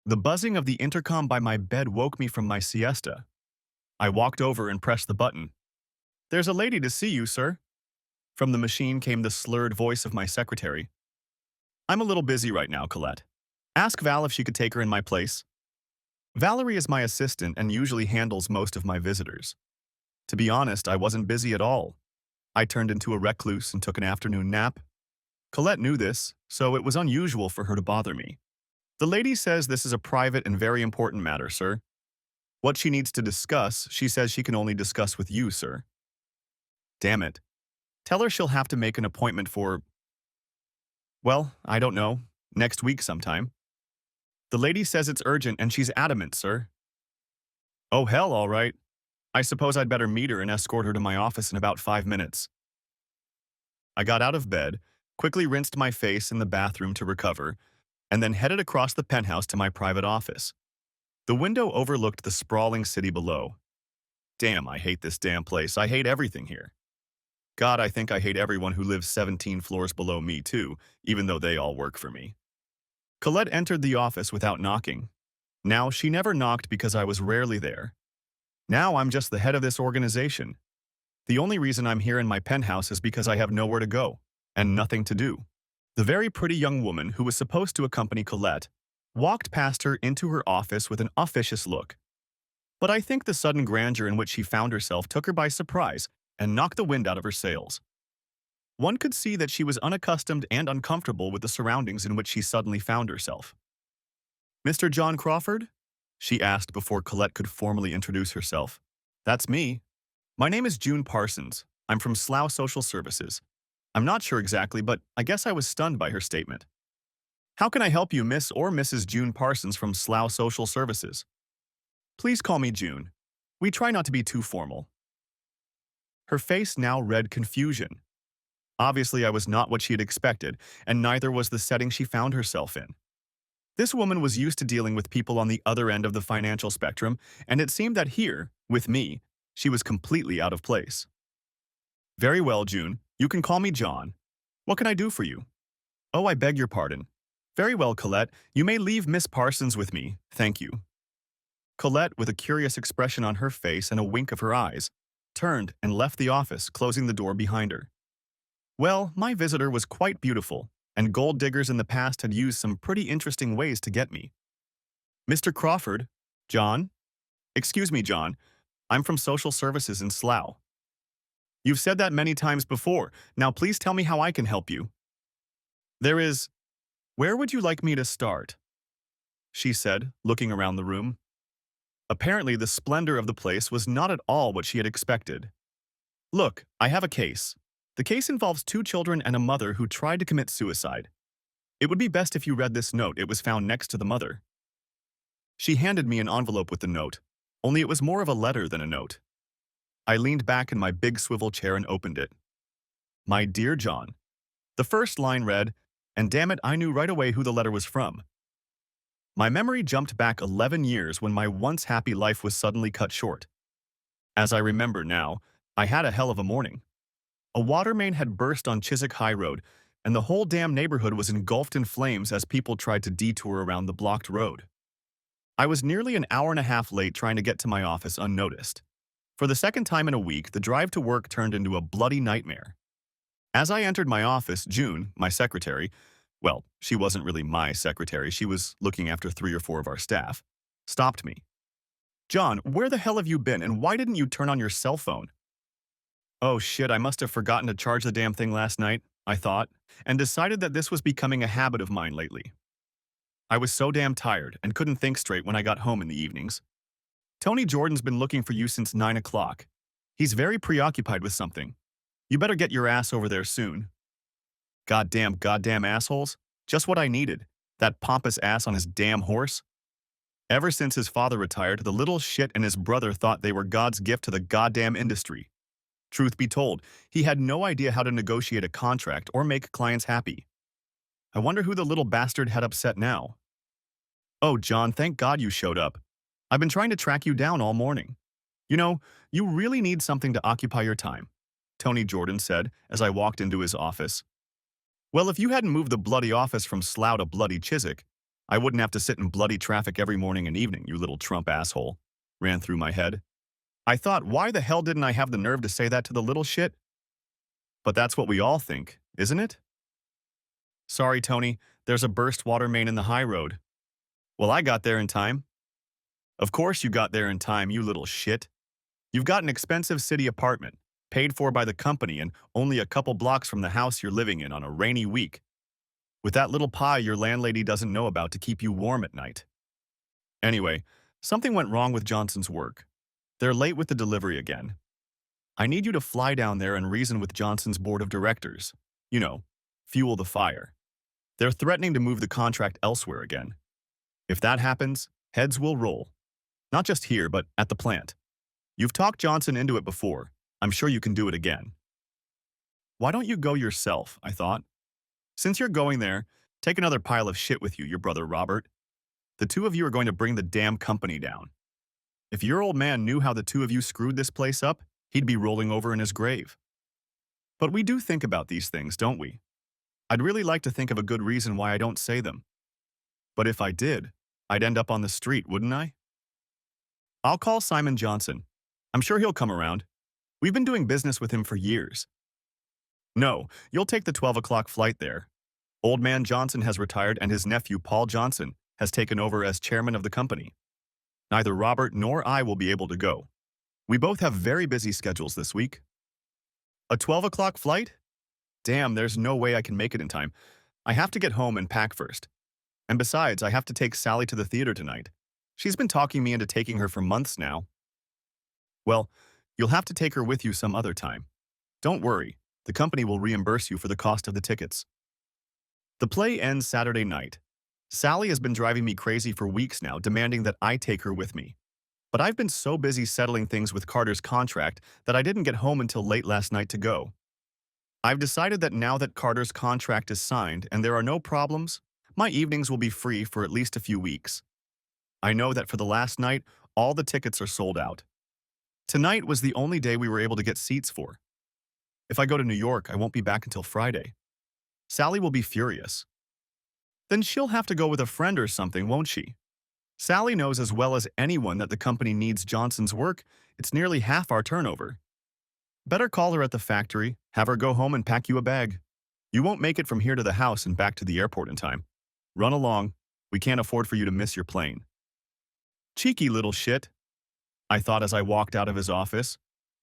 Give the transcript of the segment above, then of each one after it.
The buzzing of the intercom by my bed woke me from my siesta. I walked over and pressed the button. "There's a lady to see you, sir." From the machine came the slurred voice of my secretary. "I'm a little busy right now, Colette. Ask Val if she could take her in my place." Valerie is my assistant and usually handles most of my visitors. To be honest, I wasn't busy at all. I turned into a recluse and took an afternoon nap. Colette knew this, so it was unusual for her to bother me. "The lady says this is a private and very important matter, sir. What she needs to discuss, she says she can only discuss with you, sir." Damn it. Tell her she'll have to make an appointment for, well, I don't know, next week sometime. "The lady says it's urgent and she's adamant, sir." "Oh hell, all right. I suppose I'd better meet her and escort her to my office in about 5 minutes. I got out of bed, quickly rinsed my face in the bathroom to recover, and then headed across the penthouse to my private office. The window overlooked the sprawling city below. Damn, I hate this damn place. I hate everything here. God, I think I hate everyone who lives 17 floors below me too, even though they all work for me. Colette entered the office without knocking. Now, she never knocked because I was rarely there. Now I'm just the head of this organization. The only reason I'm here in my penthouse is because I have nowhere to go, and nothing to do. The very pretty young woman who was supposed to accompany Colette walked past her into her office with an officious look. But I think the sudden grandeur in which she found herself took her by surprise and knocked the wind out of her sails. One could see that she was unaccustomed and uncomfortable with the surroundings in which she suddenly found herself. "Mr. John Crawford?" she asked before Colette could formally introduce herself. "That's me. My name is June Parsons. I'm from Slough Social Services." I'm not sure exactly, but I guess I was stunned by her statement. "How can I help you, Miss or Mrs. June Parsons from Slough Social Services?" "Please call me June. We try not to be too formal." Her face now read confusion. Obviously, I was not what she had expected, and neither was the setting she found herself in. This woman was used to dealing with people on the other end of the financial spectrum, and it seemed that here, with me, she was completely out of place. "Very well, June. You can call me John. What can I do for you?" "Oh, I beg your pardon." "Very well, Colette. You may leave Miss Parsons with me. Thank you." Colette, with a curious expression on her face and a wink of her eyes, turned and left the office, closing the door behind her. Well, my visitor was quite beautiful, and gold diggers in the past had used some pretty interesting ways to get me. "Mr. Crawford? John?" "Excuse me, John. I'm from Social Services in Slough." "You've said that many times before. Now please tell me how I can help you." "There is... Where would you like me to start?" she said, looking around the room. Apparently, the splendor of the place was not at all what she had expected. "Look, I have a case. The case involves 2 children and a mother who tried to commit suicide. It would be best if you read this note. It was found next to the mother." She handed me an envelope with the note, only it was more of a letter than a note. I leaned back in my big swivel chair and opened it. "My dear John." The first line read, and damn it, I knew right away who the letter was from. My memory jumped back 11 years when my once happy life was suddenly cut short. As I remember now, I had a hell of a morning. A water main had burst on Chiswick High Road, and the whole damn neighborhood was engulfed in flames as people tried to detour around the blocked road. I was nearly an hour and a half late trying to get to my office unnoticed. For the second time in a week, the drive to work turned into a bloody nightmare. As I entered my office, June, my secretary, well, she wasn't really my secretary, she was looking after 3 or 4 of our staff, stopped me. "John, where the hell have you been, and why didn't you turn on your cell phone?" Oh shit, I must have forgotten to charge the damn thing last night, I thought, and decided that this was becoming a habit of mine lately. I was so damn tired and couldn't think straight when I got home in the evenings. "Tony Jordan's been looking for you since 9 o'clock. He's very preoccupied with something. You better get your ass over there soon." Goddamn assholes. Just what I needed. That pompous ass on his damn horse. Ever since his father retired, the little shit and his brother thought they were God's gift to the goddamn industry. Truth be told, he had no idea how to negotiate a contract or make clients happy. I wonder who the little bastard had upset now. "Oh, John, thank God you showed up. I've been trying to track you down all morning. You know, you really need something to occupy your time," Tony Jordan said as I walked into his office. "Well, if you hadn't moved the bloody office from Slough to bloody Chiswick, I wouldn't have to sit in bloody traffic every morning and evening, you little Trump asshole, ran through my head. I thought, why the hell didn't I have the nerve to say that to the little shit? But that's what we all think, isn't it? Sorry, Tony, there's a burst water main in the high road. Well, I got there in time. Of course you got there in time, you little shit. You've got an expensive city apartment, paid for by the company and only a couple blocks from the house you're living in on a rainy week, with that little pie your landlady doesn't know about to keep you warm at night. Anyway, something went wrong with Johnson's work. They're late with the delivery again. I need you to fly down there and reason with Johnson's board of directors. You know, fuel the fire. They're threatening to move the contract elsewhere again. If that happens, heads will roll. Not just here, but at the plant. You've talked Johnson into it before. I'm sure you can do it again. Why don't you go yourself, I thought. Since you're going there, take another pile of shit with you, your brother Robert. The two of you are going to bring the damn company down. If your old man knew how the two of you screwed this place up, he'd be rolling over in his grave. But we do think about these things, don't we? I'd really like to think of a good reason why I don't say them. But if I did, I'd end up on the street, wouldn't I? I'll call Simon Johnson. I'm sure he'll come around. We've been doing business with him for years. No, you'll take the 12 o'clock flight there. Old man Johnson has retired and his nephew, Paul Johnson, has taken over as chairman of the company. Neither Robert nor I will be able to go. We both have very busy schedules this week. A 12 o'clock flight? Damn, there's no way I can make it in time. I have to get home and pack first. And besides, I have to take Sally to the theater tonight. She's been talking me into taking her for months now. Well, you'll have to take her with you some other time. Don't worry, the company will reimburse you for the cost of the tickets. The play ends Saturday night. Sally has been driving me crazy for weeks now, demanding that I take her with me. But I've been so busy settling things with Carter's contract that I didn't get home until late last night to go. I've decided that now that Carter's contract is signed and there are no problems, my evenings will be free for at least a few weeks. I know that for the last night, all the tickets are sold out. Tonight was the only day we were able to get seats for. If I go to New York, I won't be back until Friday. Sally will be furious. Then she'll have to go with a friend or something, won't she? Sally knows as well as anyone that the company needs Johnson's work. It's nearly half our turnover. Better call her at the factory, have her go home and pack you a bag. You won't make it from here to the house and back to the airport in time. Run along. We can't afford for you to miss your plane. Cheeky little shit, I thought as I walked out of his office.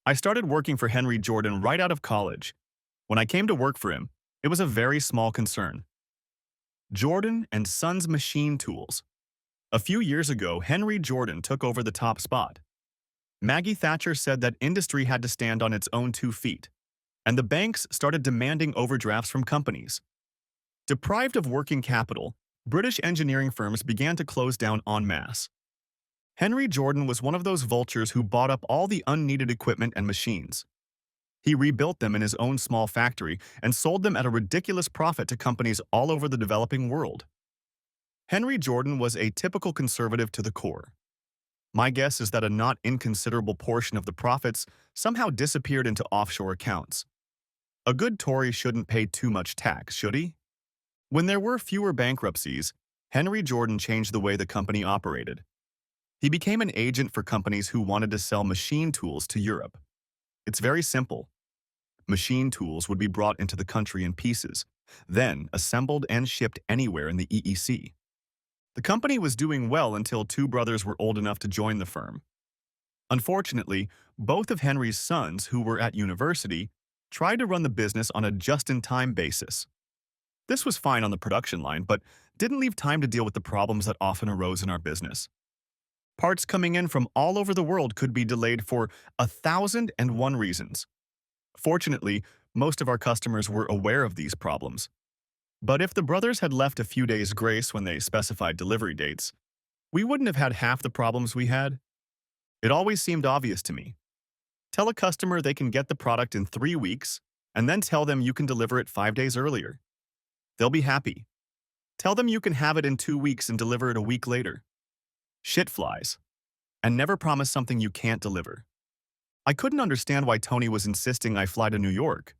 I started working for Henry Jordan right out of college. When I came to work for him, it was a very small concern. Jordan and Sons Machine Tools. A few years ago, Henry Jordan took over the top spot. Maggie Thatcher said that industry had to stand on its own 2 feet, and the banks started demanding overdrafts from companies. Deprived of working capital, British engineering firms began to close down en masse. Henry Jordan was one of those vultures who bought up all the unneeded equipment and machines. He rebuilt them in his own small factory and sold them at a ridiculous profit to companies all over the developing world. Henry Jordan was a typical conservative to the core. My guess is that a not inconsiderable portion of the profits somehow disappeared into offshore accounts. A good Tory shouldn't pay too much tax, should he? When there were fewer bankruptcies, Henry Jordan changed the way the company operated. He became an agent for companies who wanted to sell machine tools to Europe. It's very simple. Machine tools would be brought into the country in pieces, then assembled and shipped anywhere in the EEC. The company was doing well until 2 brothers were old enough to join the firm. Unfortunately, both of Henry's sons, who were at university, tried to run the business on a just-in-time basis. This was fine on the production line, but didn't leave time to deal with the problems that often arose in our business. Parts coming in from all over the world could be delayed for 1,001 reasons. Fortunately, most of our customers were aware of these problems. But if the brothers had left a few days' grace when they specified delivery dates, we wouldn't have had half the problems we had. It always seemed obvious to me. Tell a customer they can get the product in 3 weeks, and then tell them you can deliver it 5 days earlier. They'll be happy. Tell them you can have it in 2 weeks and deliver it a week later. Shit flies. And never promise something you can't deliver. I couldn't understand why Tony was insisting I fly to New York.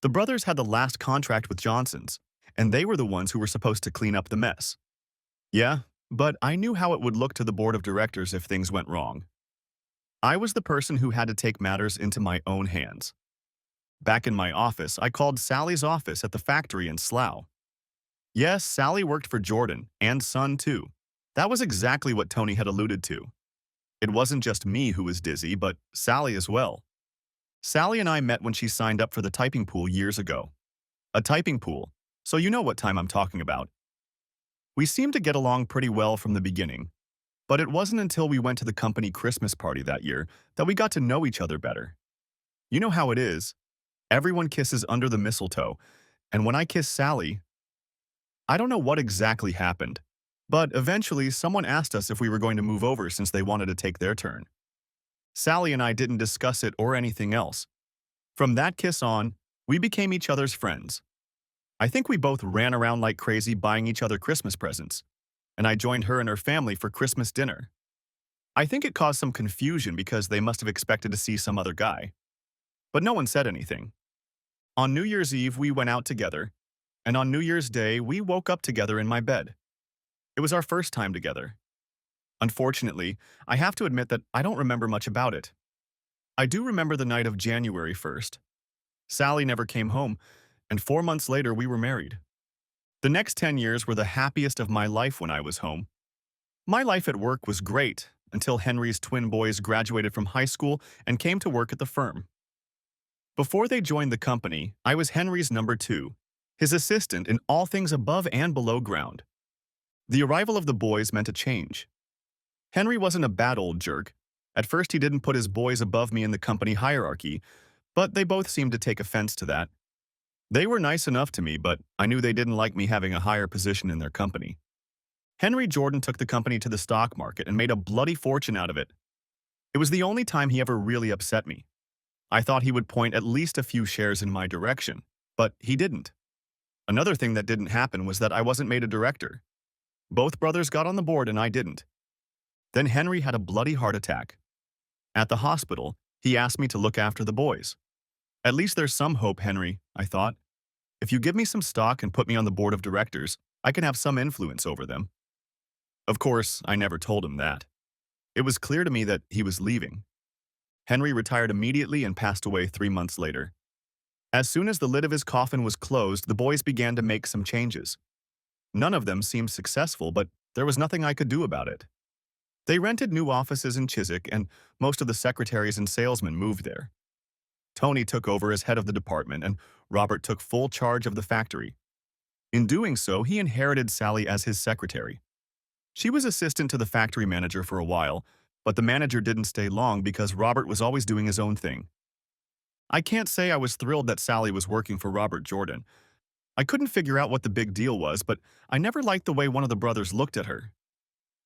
The brothers had the last contract with Johnson's, and they were the ones who were supposed to clean up the mess. Yeah, but I knew how it would look to the board of directors if things went wrong. I was the person who had to take matters into my own hands. Back in my office, I called Sally's office at the factory in Slough. Yes, Sally worked for Jordan, and Son too. That was exactly what Tony had alluded to. It wasn't just me who was dizzy, but Sally as well. Sally and I met when she signed up for the typing pool years ago. A typing pool, so you know what time I'm talking about. We seemed to get along pretty well from the beginning, but it wasn't until we went to the company Christmas party that year that we got to know each other better. You know how it is. Everyone kisses under the mistletoe, and when I kissed Sally, I don't know what exactly happened, but eventually someone asked us if we were going to move over since they wanted to take their turn. Sally and I didn't discuss it or anything else. From that kiss on, we became each other's friends. I think we both ran around like crazy buying each other Christmas presents, and I joined her and her family for Christmas dinner. I think it caused some confusion because they must have expected to see some other guy, but no one said anything. On New Year's Eve, we went out together, and on New Year's Day, we woke up together in my bed. It was our first time together. Unfortunately, I have to admit that I don't remember much about it. I do remember the night of January 1st. Sally never came home, and 4 months later we were married. The next 10 years were the happiest of my life when I was home. My life at work was great until Henry's twin boys graduated from high school and came to work at the firm. Before they joined the company, I was Henry's number two, his assistant in all things above and below ground. The arrival of the boys meant a change. Henry wasn't a bad old jerk. At first, he didn't put his boys above me in the company hierarchy, but they both seemed to take offense to that. They were nice enough to me, but I knew they didn't like me having a higher position in their company. Henry Jordan took the company to the stock market and made a bloody fortune out of it. It was the only time he ever really upset me. I thought he would point at least a few shares in my direction, but he didn't. Another thing that didn't happen was that I wasn't made a director. Both brothers got on the board and I didn't. Then Henry had a bloody heart attack. At the hospital, he asked me to look after the boys. At least there's some hope, Henry, I thought. If you give me some stock and put me on the board of directors, I can have some influence over them. Of course, I never told him that. It was clear to me that he was leaving. Henry retired immediately and passed away 3 months later. As soon as the lid of his coffin was closed, the boys began to make some changes. None of them seemed successful, but there was nothing I could do about it. They rented new offices in Chiswick, and most of the secretaries and salesmen moved there. Tony took over as head of the department, and Robert took full charge of the factory. In doing so, he inherited Sally as his secretary. She was assistant to the factory manager for a while, but the manager didn't stay long because Robert was always doing his own thing. I can't say I was thrilled that Sally was working for Robert Jordan. I couldn't figure out what the big deal was, but I never liked the way one of the brothers looked at her.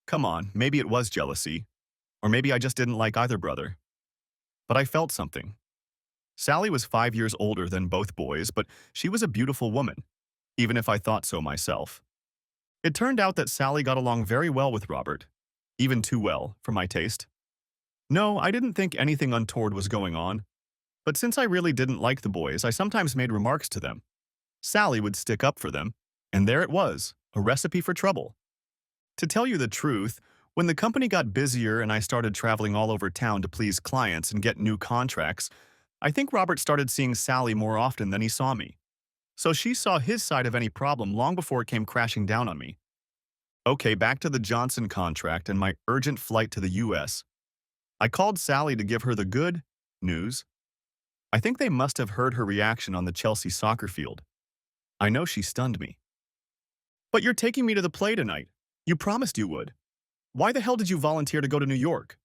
Come on, maybe it was jealousy, or maybe I just didn't like either brother. But I felt something. Sally was 5 years older than both boys, but she was a beautiful woman, even if I thought so myself. It turned out that Sally got along very well with Robert, even too well, for my taste. No, I didn't think anything untoward was going on, but since I really didn't like the boys, I sometimes made remarks to them. Sally would stick up for them, and there it was, a recipe for trouble. To tell you the truth, when the company got busier and I started traveling all over town to please clients and get new contracts, I think Robert started seeing Sally more often than he saw me. So she saw his side of any problem long before it came crashing down on me. Okay, back to the Johnson contract and my urgent flight to the US. I called Sally to give her the good news. I think they must have heard her reaction on the Chelsea soccer field. I know she stunned me. But you're taking me to the play tonight. You promised you would. Why the hell did you volunteer to go to New York?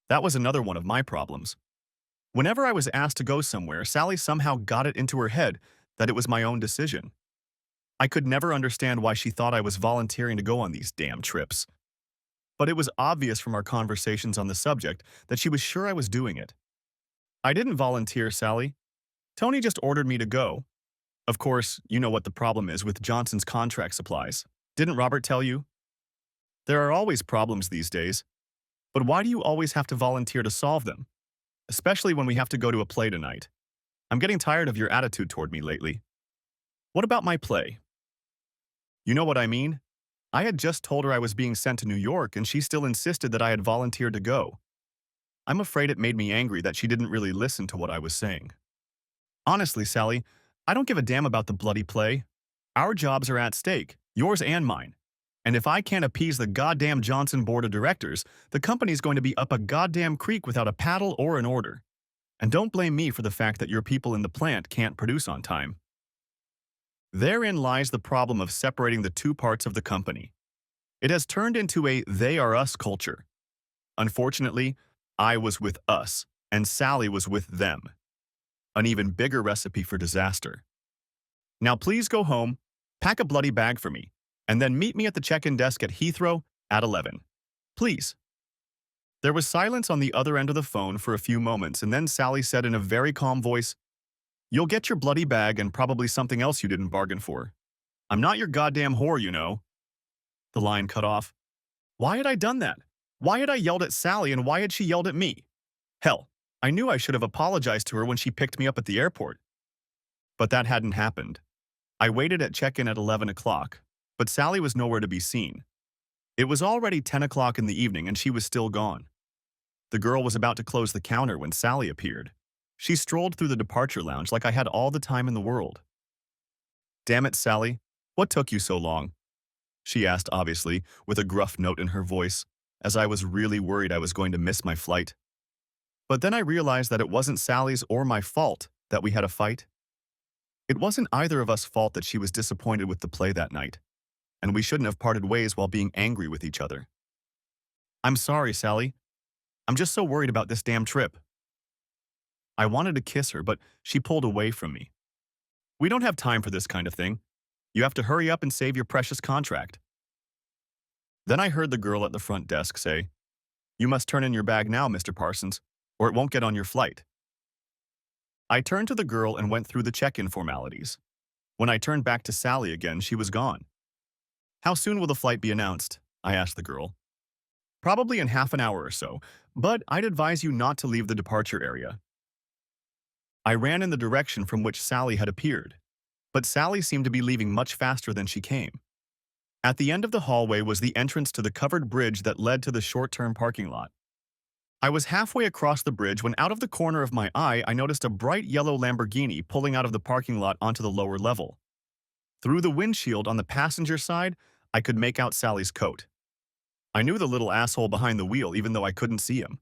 That was another one of my problems. Whenever I was asked to go somewhere, Sally somehow got it into her head that it was my own decision. I could never understand why she thought I was volunteering to go on these damn trips. But it was obvious from our conversations on the subject that she was sure I was doing it. I didn't volunteer, Sally. Tony just ordered me to go. Of course, you know what the problem is with Johnson's contract supplies. Didn't Robert tell you? There are always problems these days. But why do you always have to volunteer to solve them? Especially when we have to go to a play tonight. I'm getting tired of your attitude toward me lately. What about my play? You know what I mean? I had just told her I was being sent to New York and she still insisted that I had volunteered to go. I'm afraid it made me angry that she didn't really listen to what I was saying. Honestly, Sally, I don't give a damn about the bloody play. Our jobs are at stake, yours and mine. And if I can't appease the goddamn Johnson board of directors, the company's going to be up a goddamn creek without a paddle or an order. And don't blame me for the fact that your people in the plant can't produce on time. Therein lies the problem of separating the two parts of the company. It has turned into a they are us culture. Unfortunately, I was with us, and Sally was with them. An even bigger recipe for disaster. Now please go home, pack a bloody bag for me, and then meet me at the check-in desk at Heathrow at 11. Please. There was silence on the other end of the phone for a few moments, and then Sally said in a very calm voice, "You'll get your bloody bag and probably something else you didn't bargain for. I'm not your goddamn whore, you know." The line cut off. Why had I done that? Why had I yelled at Sally and why had she yelled at me? Hell, I knew I should have apologized to her when she picked me up at the airport. But that hadn't happened. I waited at check-in at 11 o'clock, but Sally was nowhere to be seen. It was already 10 o'clock in the evening and she was still gone. The girl was about to close the counter when Sally appeared. She strolled through the departure lounge like I had all the time in the world. "Damn it, Sally, what took you so long?" she asked obviously, with a gruff note in her voice, as I was really worried I was going to miss my flight. But then I realized that it wasn't Sally's or my fault that we had a fight. It wasn't either of us' fault that she was disappointed with the play that night, and we shouldn't have parted ways while being angry with each other. "I'm sorry, Sally. I'm just so worried about this damn trip." I wanted to kiss her, but she pulled away from me. "We don't have time for this kind of thing. You have to hurry up and save your precious contract." Then I heard the girl at the front desk say, "You must turn in your bag now, Mr. Parsons, or it won't get on your flight." I turned to the girl and went through the check-in formalities. When I turned back to Sally again, she was gone. "How soon will the flight be announced?" I asked the girl. "Probably in half an hour or so, but I'd advise you not to leave the departure area." I ran in the direction from which Sally had appeared, but Sally seemed to be leaving much faster than she came. At the end of the hallway was the entrance to the covered bridge that led to the short-term parking lot. I was halfway across the bridge when out of the corner of my eye I noticed a bright yellow Lamborghini pulling out of the parking lot onto the lower level. Through the windshield on the passenger side, I could make out Sally's coat. I knew the little asshole behind the wheel even though I couldn't see him.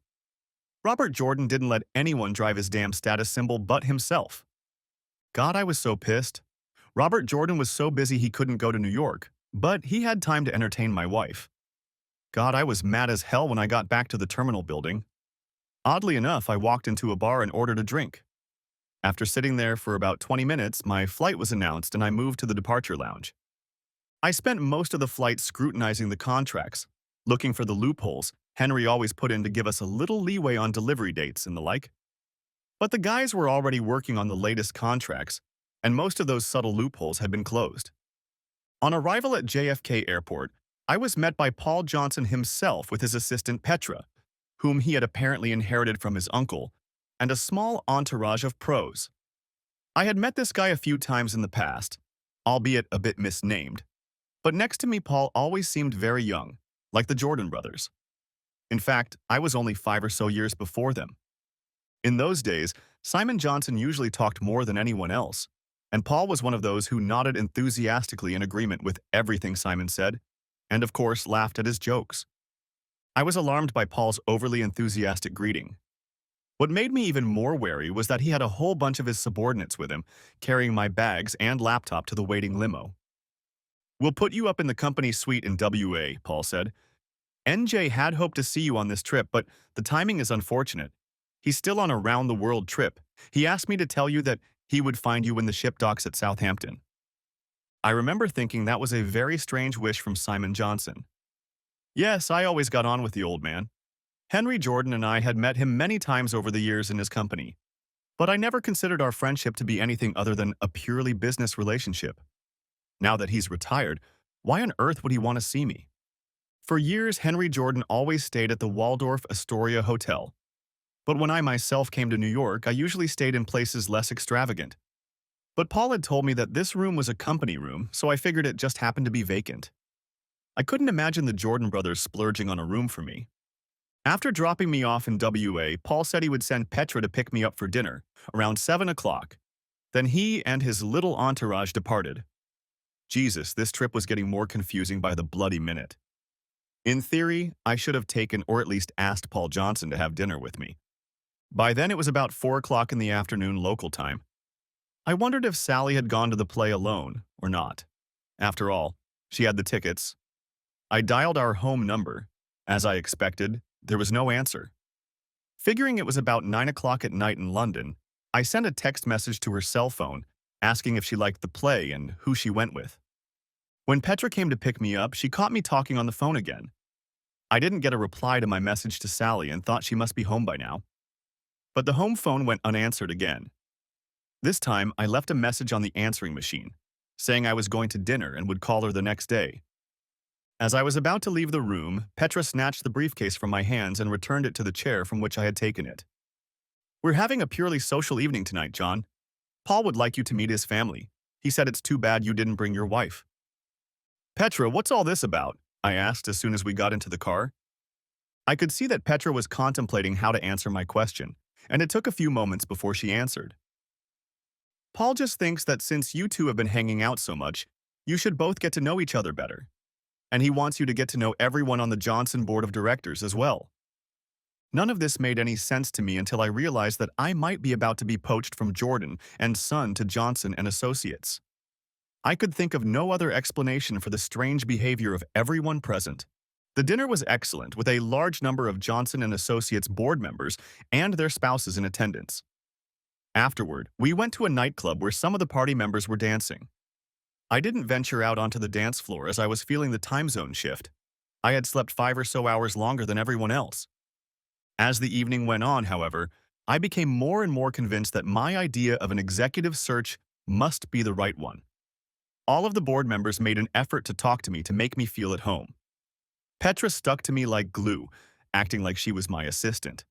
Robert Jordan didn't let anyone drive his damn status symbol but himself. God, I was so pissed. Robert Jordan was so busy he couldn't go to New York, but he had time to entertain my wife. God, I was mad as hell when I got back to the terminal building. Oddly enough, I walked into a bar and ordered a drink. After sitting there for about 20 minutes, my flight was announced and I moved to the departure lounge. I spent most of the flight scrutinizing the contracts, looking for the loopholes Henry always put in to give us a little leeway on delivery dates and the like. But the guys were already working on the latest contracts, and most of those subtle loopholes had been closed. On arrival at JFK Airport, I was met by Paul Johnson himself with his assistant Petra, whom he had apparently inherited from his uncle, and a small entourage of pros. I had met this guy a few times in the past, albeit a bit misnamed, but next to me Paul always seemed very young, like the Jordan brothers. In fact, I was only 5 or so years before them. In those days, Simon Johnson usually talked more than anyone else, and Paul was one of those who nodded enthusiastically in agreement with everything Simon said, and of course laughed at his jokes. I was alarmed by Paul's overly enthusiastic greeting. What made me even more wary was that he had a whole bunch of his subordinates with him, carrying my bags and laptop to the waiting limo. "We'll put you up in the company suite in WA," Paul said. "NJ had hoped to see you on this trip, but the timing is unfortunate. He's still on a round-the-world trip. He asked me to tell you that he would find you when the ship docks at Southampton." I remember thinking that was a very strange wish from Simon Johnson. Yes, I always got on with the old man. Henry Jordan and I had met him many times over the years in his company, but I never considered our friendship to be anything other than a purely business relationship. Now that he's retired, why on earth would he want to see me? For years, Henry Jordan always stayed at the Waldorf Astoria Hotel. But when I myself came to New York, I usually stayed in places less extravagant. But Paul had told me that this room was a company room, so I figured it just happened to be vacant. I couldn't imagine the Jordan brothers splurging on a room for me. After dropping me off in WA, Paul said he would send Petra to pick me up for dinner, around 7 o'clock. Then he and his little entourage departed. Jesus, this trip was getting more confusing by the bloody minute. In theory, I should have taken or at least asked Paul Johnson to have dinner with me. By then it was about 4 o'clock in the afternoon local time. I wondered if Sally had gone to the play alone or not. After all, she had the tickets. I dialed our home number. As I expected, there was no answer. Figuring it was about 9 o'clock at night in London, I sent a text message to her cell phone asking if she liked the play and who she went with. When Petra came to pick me up, she caught me talking on the phone again. I didn't get a reply to my message to Sally and thought she must be home by now. But the home phone went unanswered again. This time, I left a message on the answering machine, saying I was going to dinner and would call her the next day. As I was about to leave the room, Petra snatched the briefcase from my hands and returned it to the chair from which I had taken it. "We're having a purely social evening tonight, John. Paul would like you to meet his family. He said it's too bad you didn't bring your wife." "Petra, what's all this about?" I asked as soon as we got into the car. I could see that Petra was contemplating how to answer my question, and it took a few moments before she answered. "Paul just thinks that since you two have been hanging out so much, you should both get to know each other better. And he wants you to get to know everyone on the Johnson Board of Directors as well." None of this made any sense to me until I realized that I might be about to be poached from Jordan and Son to Johnson and Associates. I could think of no other explanation for the strange behavior of everyone present. The dinner was excellent, with a large number of Johnson and Associates board members and their spouses in attendance. Afterward, we went to a nightclub where some of the party members were dancing. I didn't venture out onto the dance floor as I was feeling the time zone shift. I had slept 5 or so hours longer than everyone else. As the evening went on, however, I became more and more convinced that my idea of an executive search must be the right one. All of the board members made an effort to talk to me to make me feel at home. Petra stuck to me like glue, acting like she was my assistant.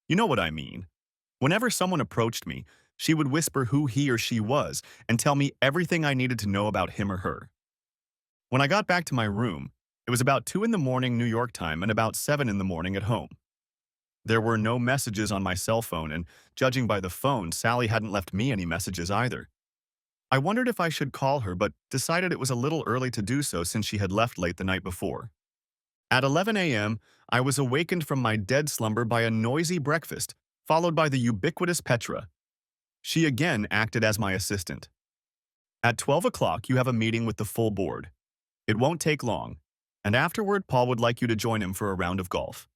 You know what I mean. Whenever someone approached me, she would whisper who he or she was and tell me everything I needed to know about him or her. When I got back to my room, it was about 2 in the morning New York time and about 7 in the morning at home. There were no messages on my cell phone, and judging by the phone, Sally hadn't left me any messages either. I wondered if I should call her, but decided it was a little early to do so since she had left late the night before. At 11 a.m., I was awakened from my dead slumber by a noisy breakfast, followed by the ubiquitous Petra. She again acted as my assistant. "At 12 o'clock, you have a meeting with the full board. It won't take long, and afterward, Paul would like you to join him for a round of golf."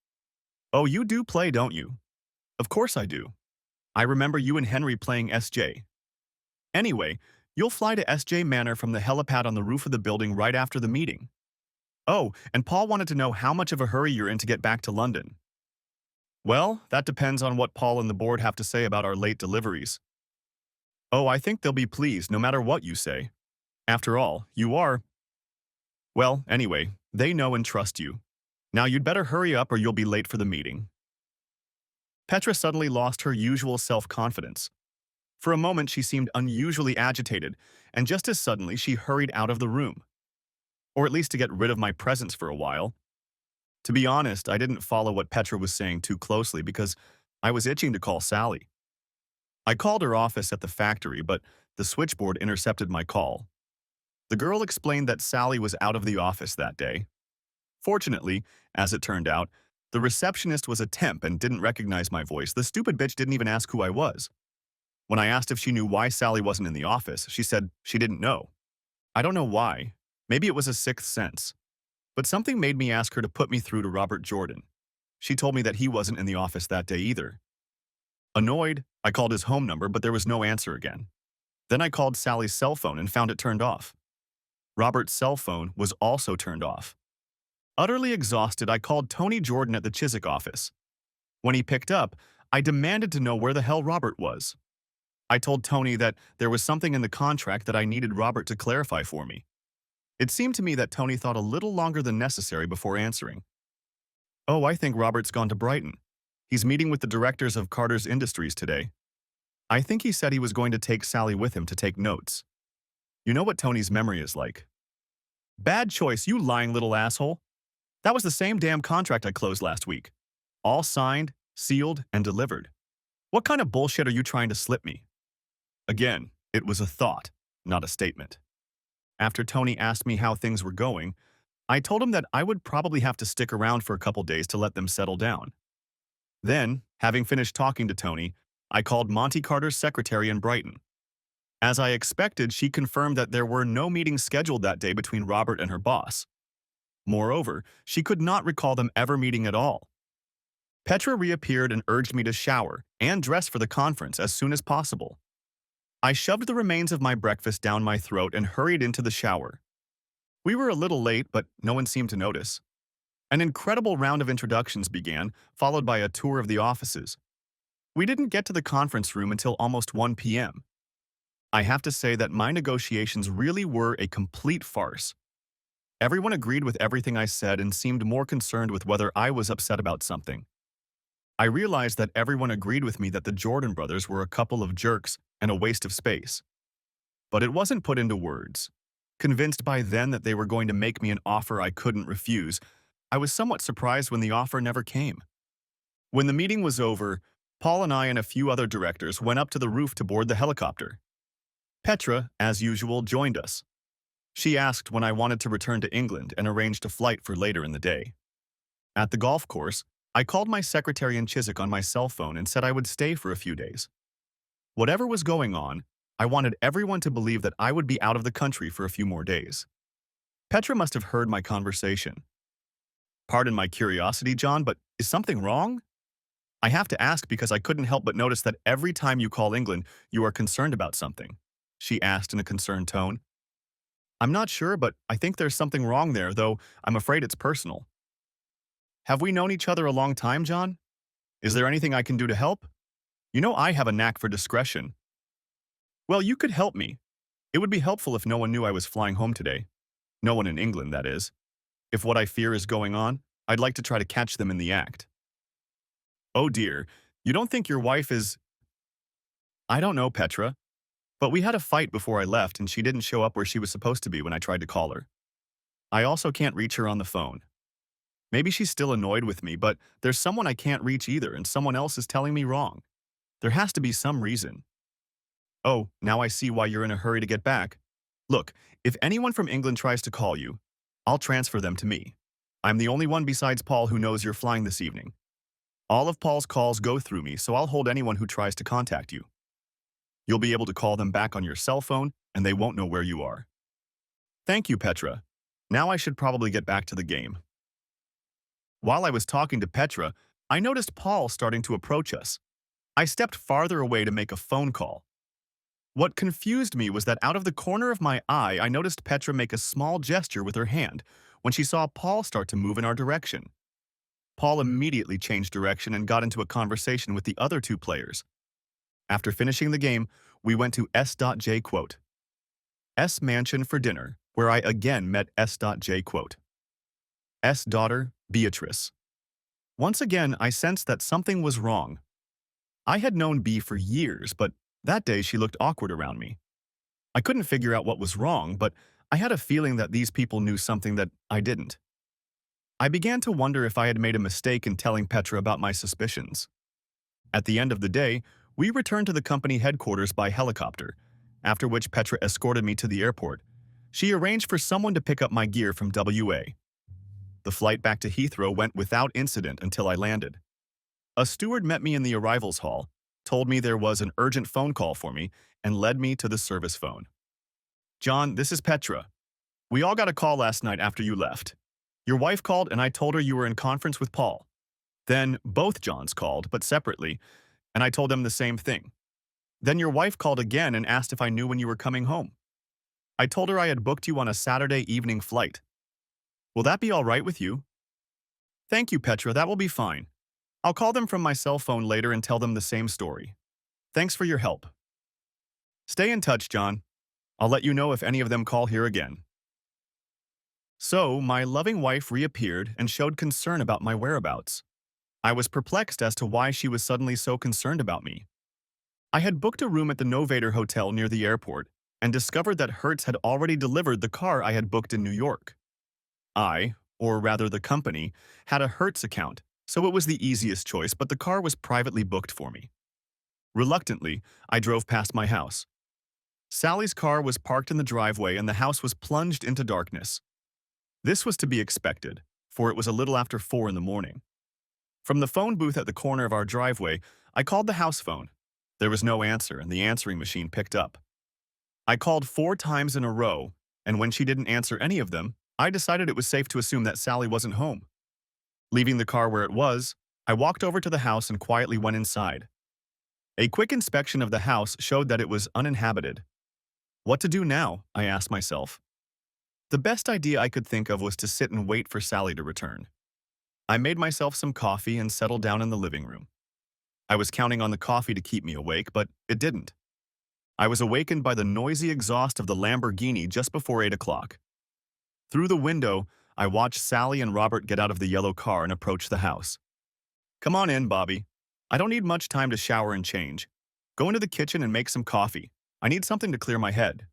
"Oh, you do play, don't you?" "Of course I do. I remember you and Henry playing SJ. Anyway, you'll fly to SJ Manor from the helipad on the roof of the building right after the meeting. Oh, and Paul wanted to know how much of a hurry you're in to get back to London." "Well, that depends on what Paul and the board have to say about our late deliveries." "Oh, I think they'll be pleased no matter what you say. After all, you are—" "Well, anyway, they know and trust you. Now you'd better hurry up or you'll be late for the meeting." Petra suddenly lost her usual self-confidence. For a moment, she seemed unusually agitated, and just as suddenly, she hurried out of the room. Or at least to get rid of my presence for a while. To be honest, I didn't follow what Petra was saying too closely because I was itching to call Sally. I called her office at the factory, but the switchboard intercepted my call. The girl explained that Sally was out of the office that day. Fortunately, as it turned out, the receptionist was a temp and didn't recognize my voice. The stupid bitch didn't even ask who I was. When I asked if she knew why Sally wasn't in the office, she said she didn't know. I don't know why. Maybe it was a sixth sense. But something made me ask her to put me through to Robert Jordan. She told me that he wasn't in the office that day either. Annoyed, I called his home number, but there was no answer again. Then I called Sally's cell phone and found it turned off. Robert's cell phone was also turned off. Utterly exhausted, I called Tony Jordan at the Chiswick office. When he picked up, I demanded to know where the hell Robert was. I told Tony that there was something in the contract that I needed Robert to clarify for me. It seemed to me that Tony thought a little longer than necessary before answering. "Oh, I think Robert's gone to Brighton. He's meeting with the directors of Carter's Industries today. I think he said he was going to take Sally with him to take notes." You know what Tony's memory is like. Bad choice, you lying little asshole. That was the same damn contract I closed last week. All signed, sealed, and delivered. What kind of bullshit are you trying to slip me? Again, it was a thought, not a statement. After Tony asked me how things were going, I told him that I would probably have to stick around for a couple days to let them settle down. Then, having finished talking to Tony, I called Monty Carter's secretary in Brighton. As I expected, she confirmed that there were no meetings scheduled that day between Robert and her boss. Moreover, she could not recall them ever meeting at all. Petra reappeared and urged me to shower and dress for the conference as soon as possible. I shoved the remains of my breakfast down my throat and hurried into the shower. We were a little late, but no one seemed to notice. An incredible round of introductions began, followed by a tour of the offices. We didn't get to the conference room until almost 1 p.m. I have to say that my negotiations really were a complete farce. Everyone agreed with everything I said and seemed more concerned with whether I was upset about something. I realized that everyone agreed with me that the Jordan brothers were a couple of jerks and a waste of space. But it wasn't put into words. Convinced by then that they were going to make me an offer I couldn't refuse, I was somewhat surprised when the offer never came. When the meeting was over, Paul and I and a few other directors went up to the roof to board the helicopter. Petra, as usual, joined us. She asked when I wanted to return to England and arranged a flight for later in the day. At the golf course, I called my secretary in Chiswick on my cell phone and said I would stay for a few days. Whatever was going on, I wanted everyone to believe that I would be out of the country for a few more days. Petra must have heard my conversation. Pardon my curiosity, John, but is something wrong? I have to ask because I couldn't help but notice that every time you call England, you are concerned about something, she asked in a concerned tone. I'm not sure, but I think there's something wrong there, though I'm afraid it's personal. Have we known each other a long time, John? Is there anything I can do to help? You know I have a knack for discretion. Well, you could help me. It would be helpful if no one knew I was flying home today. No one in England, that is. If what I fear is going on, I'd like to try to catch them in the act. Oh dear, you don't think your wife is… I don't know, Petra. But we had a fight before I left and she didn't show up where she was supposed to be when I tried to call her. I also can't reach her on the phone. Maybe she's still annoyed with me, but there's someone I can't reach either and someone else is telling me wrong. There has to be some reason. Oh, now I see why you're in a hurry to get back. Look, if anyone from England tries to call you, I'll transfer them to me. I'm the only one besides Paul who knows you're flying this evening. All of Paul's calls go through me, so I'll hold anyone who tries to contact you. You'll be able to call them back on your cell phone, and they won't know where you are. Thank you, Petra. Now I should probably get back to the game. While I was talking to Petra, I noticed Paul starting to approach us. I stepped farther away to make a phone call. What confused me was that out of the corner of my eye, I noticed Petra make a small gesture with her hand when she saw Paul start to move in our direction. Paul immediately changed direction and got into a conversation with the other two players. After finishing the game, we went to S.J. quote. S mansion for dinner, where I again met S.J. quote. S daughter, Beatrice. Once again, I sensed that something was wrong. I had known B for years, but that day she looked awkward around me. I couldn't figure out what was wrong, but I had a feeling that these people knew something that I didn't. I began to wonder if I had made a mistake in telling Petra about my suspicions. At the end of the day, we returned to the company headquarters by helicopter, after which Petra escorted me to the airport. She arranged for someone to pick up my gear from WA. The flight back to Heathrow went without incident until I landed. A steward met me in the arrivals hall, told me there was an urgent phone call for me, and led me to the service phone. John, this is Petra. We all got a call last night after you left. Your wife called and I told her you were in conference with Paul. Then both Johns called, but separately, and I told them the same thing. Then your wife called again and asked if I knew when you were coming home. I told her I had booked you on a Saturday evening flight. Will that be all right with you? Thank you, Petra, that will be fine. I'll call them from my cell phone later and tell them the same story. Thanks for your help. Stay in touch, John. I'll let you know if any of them call here again. So, my loving wife reappeared and showed concern about my whereabouts. I was perplexed as to why she was suddenly so concerned about me. I had booked a room at the Novator Hotel near the airport, and discovered that Hertz had already delivered the car I had booked in New York. I, or rather the company, had a Hertz account, so it was the easiest choice, but the car was privately booked for me. Reluctantly, I drove past my house. Sally's car was parked in the driveway and the house was plunged into darkness. This was to be expected, for it was a little after 4 in the morning. From the phone booth at the corner of our driveway, I called the house phone. There was no answer, and the answering machine picked up. I called 4 times in a row, and when she didn't answer any of them, I decided it was safe to assume that Sally wasn't home. Leaving the car where it was, I walked over to the house and quietly went inside. A quick inspection of the house showed that it was uninhabited. What to do now? I asked myself. The best idea I could think of was to sit and wait for Sally to return. I made myself some coffee and settled down in the living room. I was counting on the coffee to keep me awake, but it didn't. I was awakened by the noisy exhaust of the Lamborghini just before 8 o'clock. Through the window, I watched Sally and Robert get out of the yellow car and approach the house. Come on in, Bobby. I don't need much time to shower and change. Go into the kitchen and make some coffee. I need something to clear my head.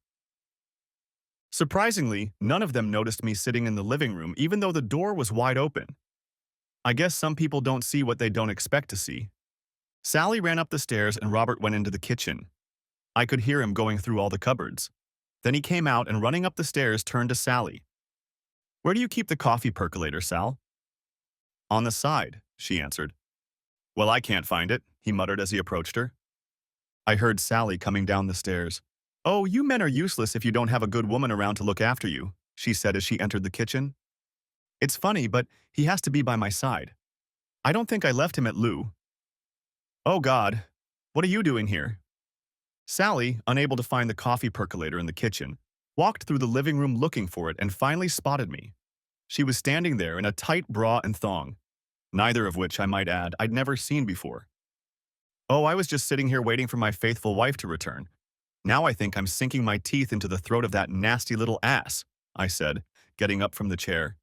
Surprisingly, none of them noticed me sitting in the living room, even though the door was wide open. I guess some people don't see what they don't expect to see. Sally ran up the stairs and Robert went into the kitchen. I could hear him going through all the cupboards. Then he came out and running up the stairs turned to Sally. Where do you keep the coffee percolator, Sal? On the side, she answered. Well, I can't find it, he muttered as he approached her. I heard Sally coming down the stairs. Oh, you men are useless if you don't have a good woman around to look after you, she said as she entered the kitchen. It's funny, but he has to be by my side. I don't think I left him at Lou. Oh God, what are you doing here? Sally, unable to find the coffee percolator in the kitchen, walked through the living room looking for it and finally spotted me. She was standing there in a tight bra and thong, neither of which, I might add, I'd never seen before. Oh, I was just sitting here waiting for my faithful wife to return. Now I think I'm sinking my teeth into the throat of that nasty little ass, I said, getting up from the chair.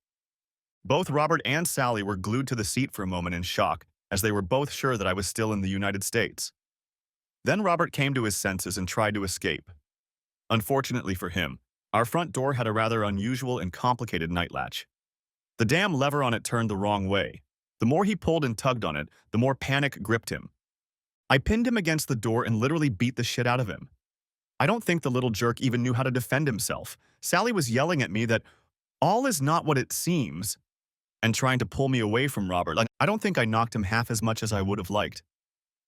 Both Robert and Sally were glued to the seat for a moment in shock, as they were both sure that I was still in the United States. Then Robert came to his senses and tried to escape. Unfortunately for him, our front door had a rather unusual and complicated night latch. The damn lever on it turned the wrong way. The more he pulled and tugged on it, the more panic gripped him. I pinned him against the door and literally beat the shit out of him. I don't think the little jerk even knew how to defend himself. Sally was yelling at me that all is not what it seems and trying to pull me away from Robert. I don't think I knocked him half as much as I would have liked.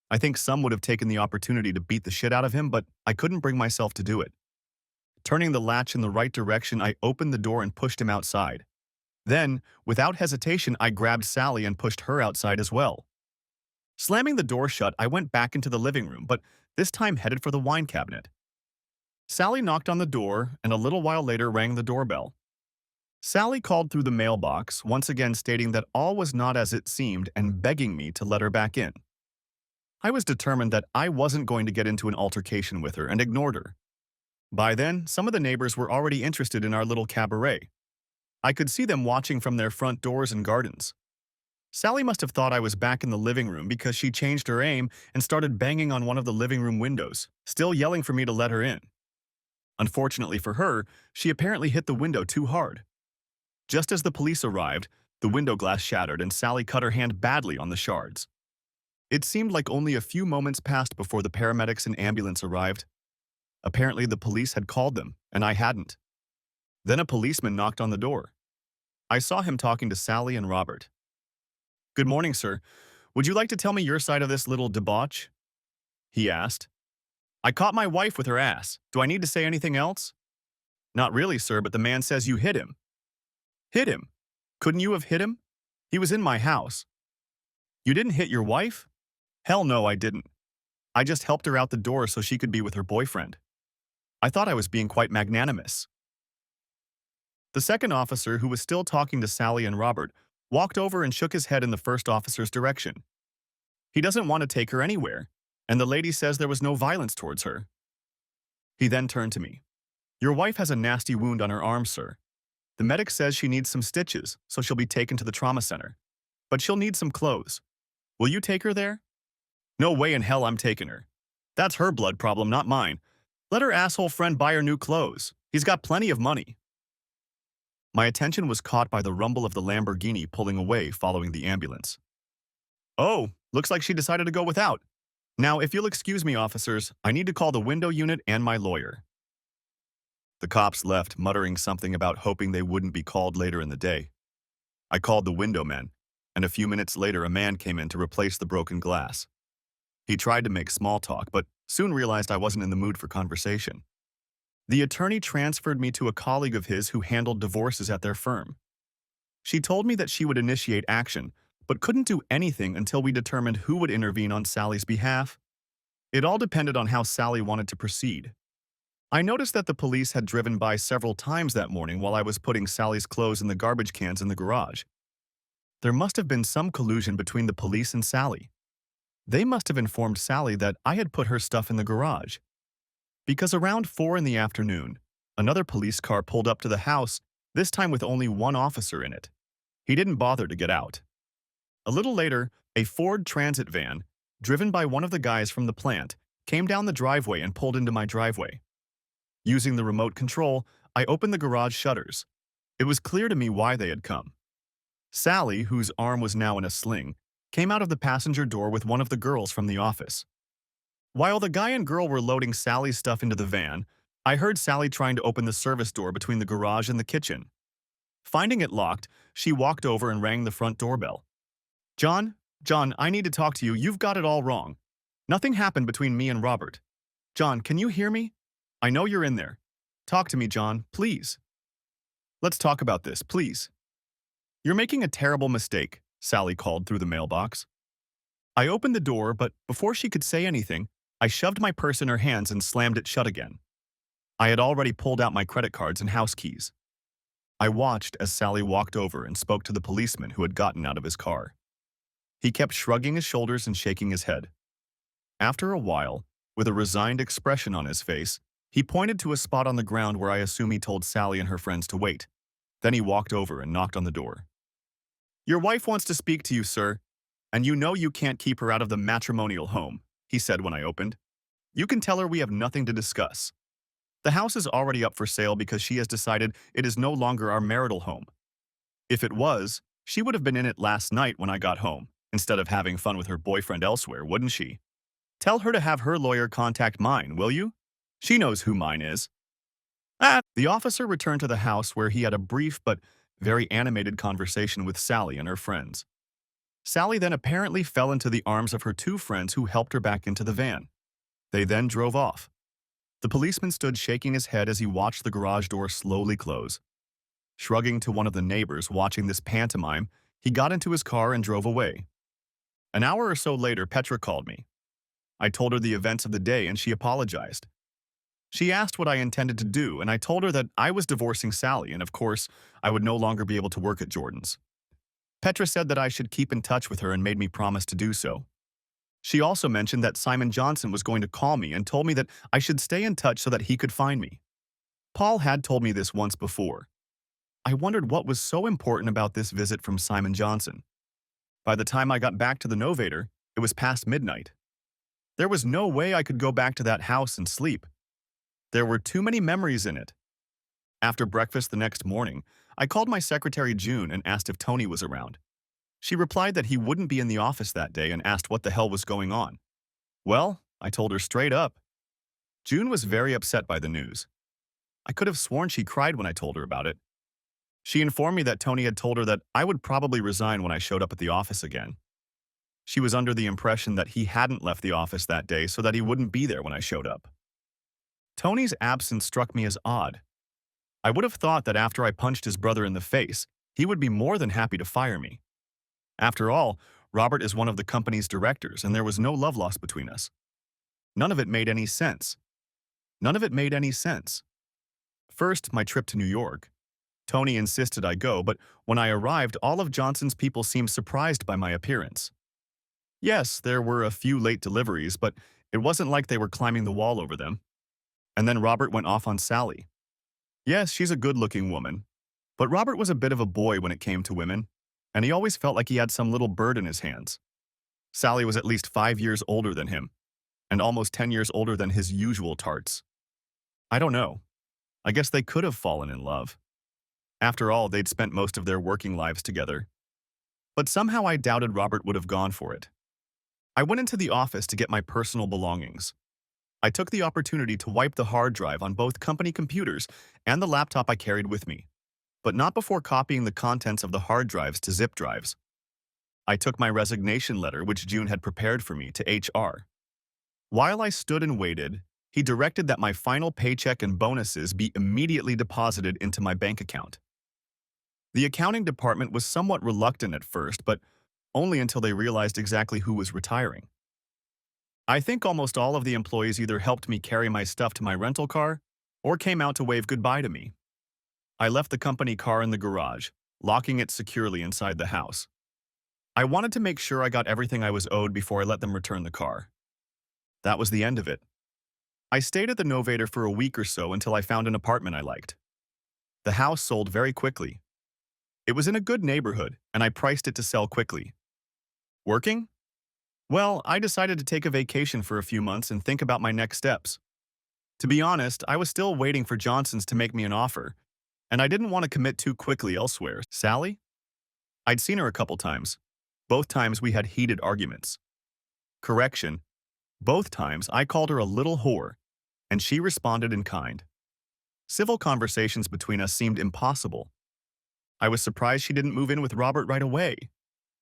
I think some would have taken the opportunity to beat the shit out of him, but I couldn't bring myself to do it. Turning the latch in the right direction, I opened the door and pushed him outside. Then, without hesitation, I grabbed Sally and pushed her outside as well. Slamming the door shut, I went back into the living room, but this time headed for the wine cabinet. Sally knocked on the door and a little while later rang the doorbell. Sally called through the mailbox, once again stating that all was not as it seemed and begging me to let her back in. I was determined that I wasn't going to get into an altercation with her and ignored her. By then, some of the neighbors were already interested in our little cabaret. I could see them watching from their front doors and gardens. Sally must have thought I was back in the living room because she changed her aim and started banging on one of the living room windows, still yelling for me to let her in. Unfortunately for her, she apparently hit the window too hard. Just as the police arrived, the window glass shattered and Sally cut her hand badly on the shards. It seemed like only a few moments passed before the paramedics and ambulance arrived. Apparently the police had called them, and I hadn't. Then a policeman knocked on the door. I saw him talking to Sally and Robert. Good morning, sir. Would you like to tell me your side of this little debauch? He asked. I caught my wife with her ass. Do I need to say anything else? Not really, sir, but the man says you hit him. Hit him? Couldn't you have hit him? He was in my house. You didn't hit your wife? Hell no, I didn't. I just helped her out the door so she could be with her boyfriend. I thought I was being quite magnanimous. The second officer, who was still talking to Sally and Robert, walked over and shook his head in the first officer's direction. He doesn't want to take her anywhere, and the lady says there was no violence towards her. He then turned to me. Your wife has a nasty wound on her arm, sir. The medic says she needs some stitches, so she'll be taken to the trauma center. But she'll need some clothes. Will you take her there? No way in hell I'm taking her. That's her blood problem, not mine. Let her asshole friend buy her new clothes. He's got plenty of money. My attention was caught by the rumble of the Lamborghini pulling away following the ambulance. Oh, looks like she decided to go without. Now, if you'll excuse me, officers, I need to call the window unit and my lawyer. The cops left, muttering something about hoping they wouldn't be called later in the day. I called the window men, and a few minutes later a man came in to replace the broken glass. He tried to make small talk, but soon realized I wasn't in the mood for conversation. The attorney transferred me to a colleague of his who handled divorces at their firm. She told me that she would initiate action, but couldn't do anything until we determined who would intervene on Sally's behalf. It all depended on how Sally wanted to proceed. I noticed that the police had driven by several times that morning while I was putting Sally's clothes in the garbage cans in the garage. There must have been some collusion between the police and Sally. They must have informed Sally that I had put her stuff in the garage. Because around 4 in the afternoon, another police car pulled up to the house, this time with only one officer in it. He didn't bother to get out. A little later, a Ford Transit van, driven by one of the guys from the plant, came down the driveway and pulled into my driveway. Using the remote control, I opened the garage shutters. It was clear to me why they had come. Sally, whose arm was now in a sling, came out of the passenger door with one of the girls from the office. While the guy and girl were loading Sally's stuff into the van, I heard Sally trying to open the service door between the garage and the kitchen. Finding it locked, she walked over and rang the front doorbell. John, I need to talk to you. You've got it all wrong. Nothing happened between me and Robert. John, can you hear me? I know you're in there. Talk to me, John, please. Let's talk about this, please. You're making a terrible mistake, Sally called through the mailbox. I opened the door, but before she could say anything, I shoved my purse in her hands and slammed it shut again. I had already pulled out my credit cards and house keys. I watched as Sally walked over and spoke to the policeman who had gotten out of his car. He kept shrugging his shoulders and shaking his head. After a while, with a resigned expression on his face, he pointed to a spot on the ground where I assume he told Sally and her friends to wait. Then he walked over and knocked on the door. Your wife wants to speak to you, sir, and you know you can't keep her out of the matrimonial home, he said when I opened. You can tell her we have nothing to discuss. The house is already up for sale because she has decided it is no longer our marital home. If it was, she would have been in it last night when I got home, instead of having fun with her boyfriend elsewhere, wouldn't she? Tell her to have her lawyer contact mine, will you? She knows who mine is. The officer returned to the house where he had a brief but very animated conversation with Sally and her friends. Sally then apparently fell into the arms of her two friends who helped her back into the van. They then drove off. The policeman stood shaking his head as he watched the garage door slowly close. Shrugging to one of the neighbors watching this pantomime, he got into his car and drove away. An hour or so later, Petra called me. I told her the events of the day and she apologized. She asked what I intended to do, and I told her that I was divorcing Sally and, of course, I would no longer be able to work at Jordan's. Petra said that I should keep in touch with her and made me promise to do so. She also mentioned that Simon Johnson was going to call me and told me that I should stay in touch so that he could find me. Paul had told me this once before. I wondered what was so important about this visit from Simon Johnson. By the time I got back to the Novator, it was past midnight. There was no way I could go back to that house and sleep. There were too many memories in it. After breakfast the next morning, I called my secretary June and asked if Tony was around. She replied that he wouldn't be in the office that day and asked what the hell was going on. Well, I told her straight up. June was very upset by the news. I could have sworn she cried when I told her about it. She informed me that Tony had told her that I would probably resign when I showed up at the office again. She was under the impression that he hadn't left the office that day so that he wouldn't be there when I showed up. Tony's absence struck me as odd. I would have thought that after I punched his brother in the face, he would be more than happy to fire me. After all, Robert is one of the company's directors and there was no love lost between us. None of it made any sense. None of it made any sense. First, my trip to New York. Tony insisted I go, but when I arrived, all of Johnson's people seemed surprised by my appearance. Yes, there were a few late deliveries, but it wasn't like they were climbing the wall over them. And then Robert went off on Sally. Yes, she's a good-looking woman, but Robert was a bit of a boy when it came to women, and he always felt like he had some little bird in his hands. Sally was at least 5 years older than him, and almost 10 years older than his usual tarts. I don't know. I guess they could have fallen in love. After all, they'd spent most of their working lives together. But somehow I doubted Robert would have gone for it. I went into the office to get my personal belongings. I took the opportunity to wipe the hard drive on both company computers and the laptop I carried with me, but not before copying the contents of the hard drives to zip drives. I took my resignation letter, which June had prepared for me, to HR. While I stood and waited, he directed that my final paycheck and bonuses be immediately deposited into my bank account. The accounting department was somewhat reluctant at first, but only until they realized exactly who was retiring. I think almost all of the employees either helped me carry my stuff to my rental car or came out to wave goodbye to me. I left the company car in the garage, locking it securely inside the house. I wanted to make sure I got everything I was owed before I let them return the car. That was the end of it. I stayed at the Novator for a week or so until I found an apartment I liked. The house sold very quickly. It was in a good neighborhood, and I priced it to sell quickly. Working? Well, I decided to take a vacation for a few months and think about my next steps. To be honest, I was still waiting for Johnson's to make me an offer, and I didn't want to commit too quickly elsewhere. Sally? I'd seen her a couple times. Both times we had heated arguments. Correction, both times I called her a little whore, and she responded in kind. Civil conversations between us seemed impossible. I was surprised she didn't move in with Robert right away.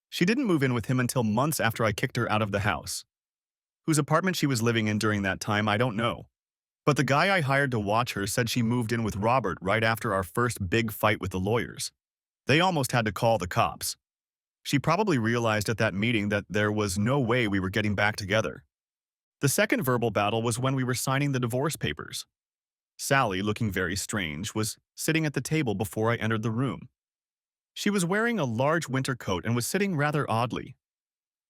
She didn't move in with him until months after I kicked her out of the house. Whose apartment she was living in during that time, I don't know. But the guy I hired to watch her said she moved in with Robert right after our first big fight with the lawyers. They almost had to call the cops. She probably realized at that meeting that there was no way we were getting back together. The second verbal battle was when we were signing the divorce papers. Sally, looking very strange, was sitting at the table before I entered the room. She was wearing a large winter coat and was sitting rather oddly.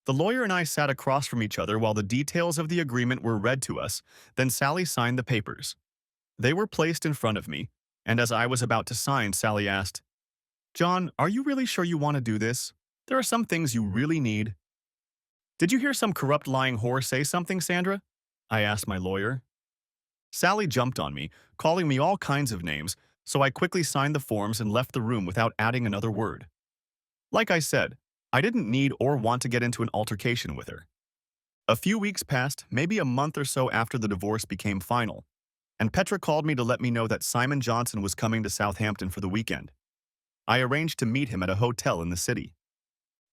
The lawyer and I sat across from each other while the details of the agreement were read to us, then Sally signed the papers. They were placed in front of me, and as I was about to sign, Sally asked, "John, are you really sure you want to do this? There are some things you really need." "Did you hear some corrupt lying whore say something, Sandra?" I asked my lawyer. Sally jumped on me, calling me all kinds of names, so I quickly signed the forms and left the room without adding another word. Like I said, I didn't need or want to get into an altercation with her. A few weeks passed, maybe a month or so after the divorce became final, and Petra called me to let me know that Simon Johnson was coming to Southampton for the weekend. I arranged to meet him at a hotel in the city.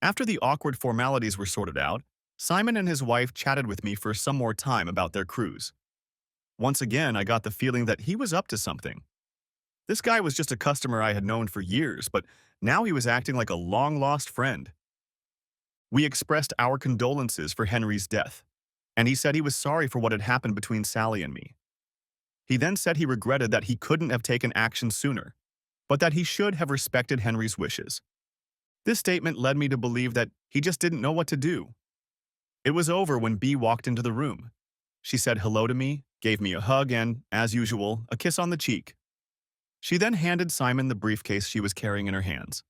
After the awkward formalities were sorted out, Simon and his wife chatted with me for some more time about their cruise. Once again, I got the feeling that he was up to something. This guy was just a customer I had known for years, but now he was acting like a long-lost friend. We expressed our condolences for Henry's death, and he said he was sorry for what had happened between Sally and me. He then said he regretted that he couldn't have taken action sooner, but that he should have respected Henry's wishes. This statement led me to believe that he just didn't know what to do. It was over when Bea walked into the room. She said hello to me, gave me a hug, and, as usual, a kiss on the cheek. She then handed Simon the briefcase she was carrying in her hands.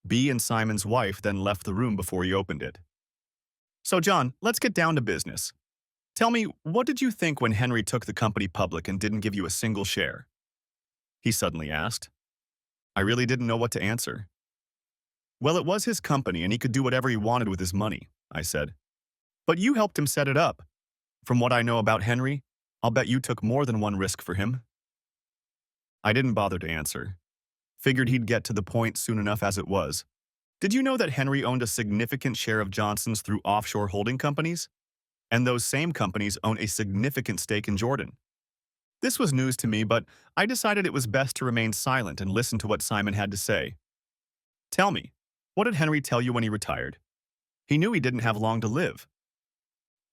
Bea and Simon's wife then left the room before he opened it. "So, John, let's get down to business. Tell me, what did you think when Henry took the company public and didn't give you a single share?" He suddenly asked. I really didn't know what to answer. "Well, it was his company and he could do whatever he wanted with his money," I said. "But you helped him set it up. From what I know about Henry, I'll bet you took more than one risk for him." I didn't bother to answer. Figured he'd get to the point soon enough as it was. "Did you know that Henry owned a significant share of Johnson's through offshore holding companies? And those same companies own a significant stake in Jordan." This was news to me, but I decided it was best to remain silent and listen to what Simon had to say. "Tell me, what did Henry tell you when he retired? He knew he didn't have long to live."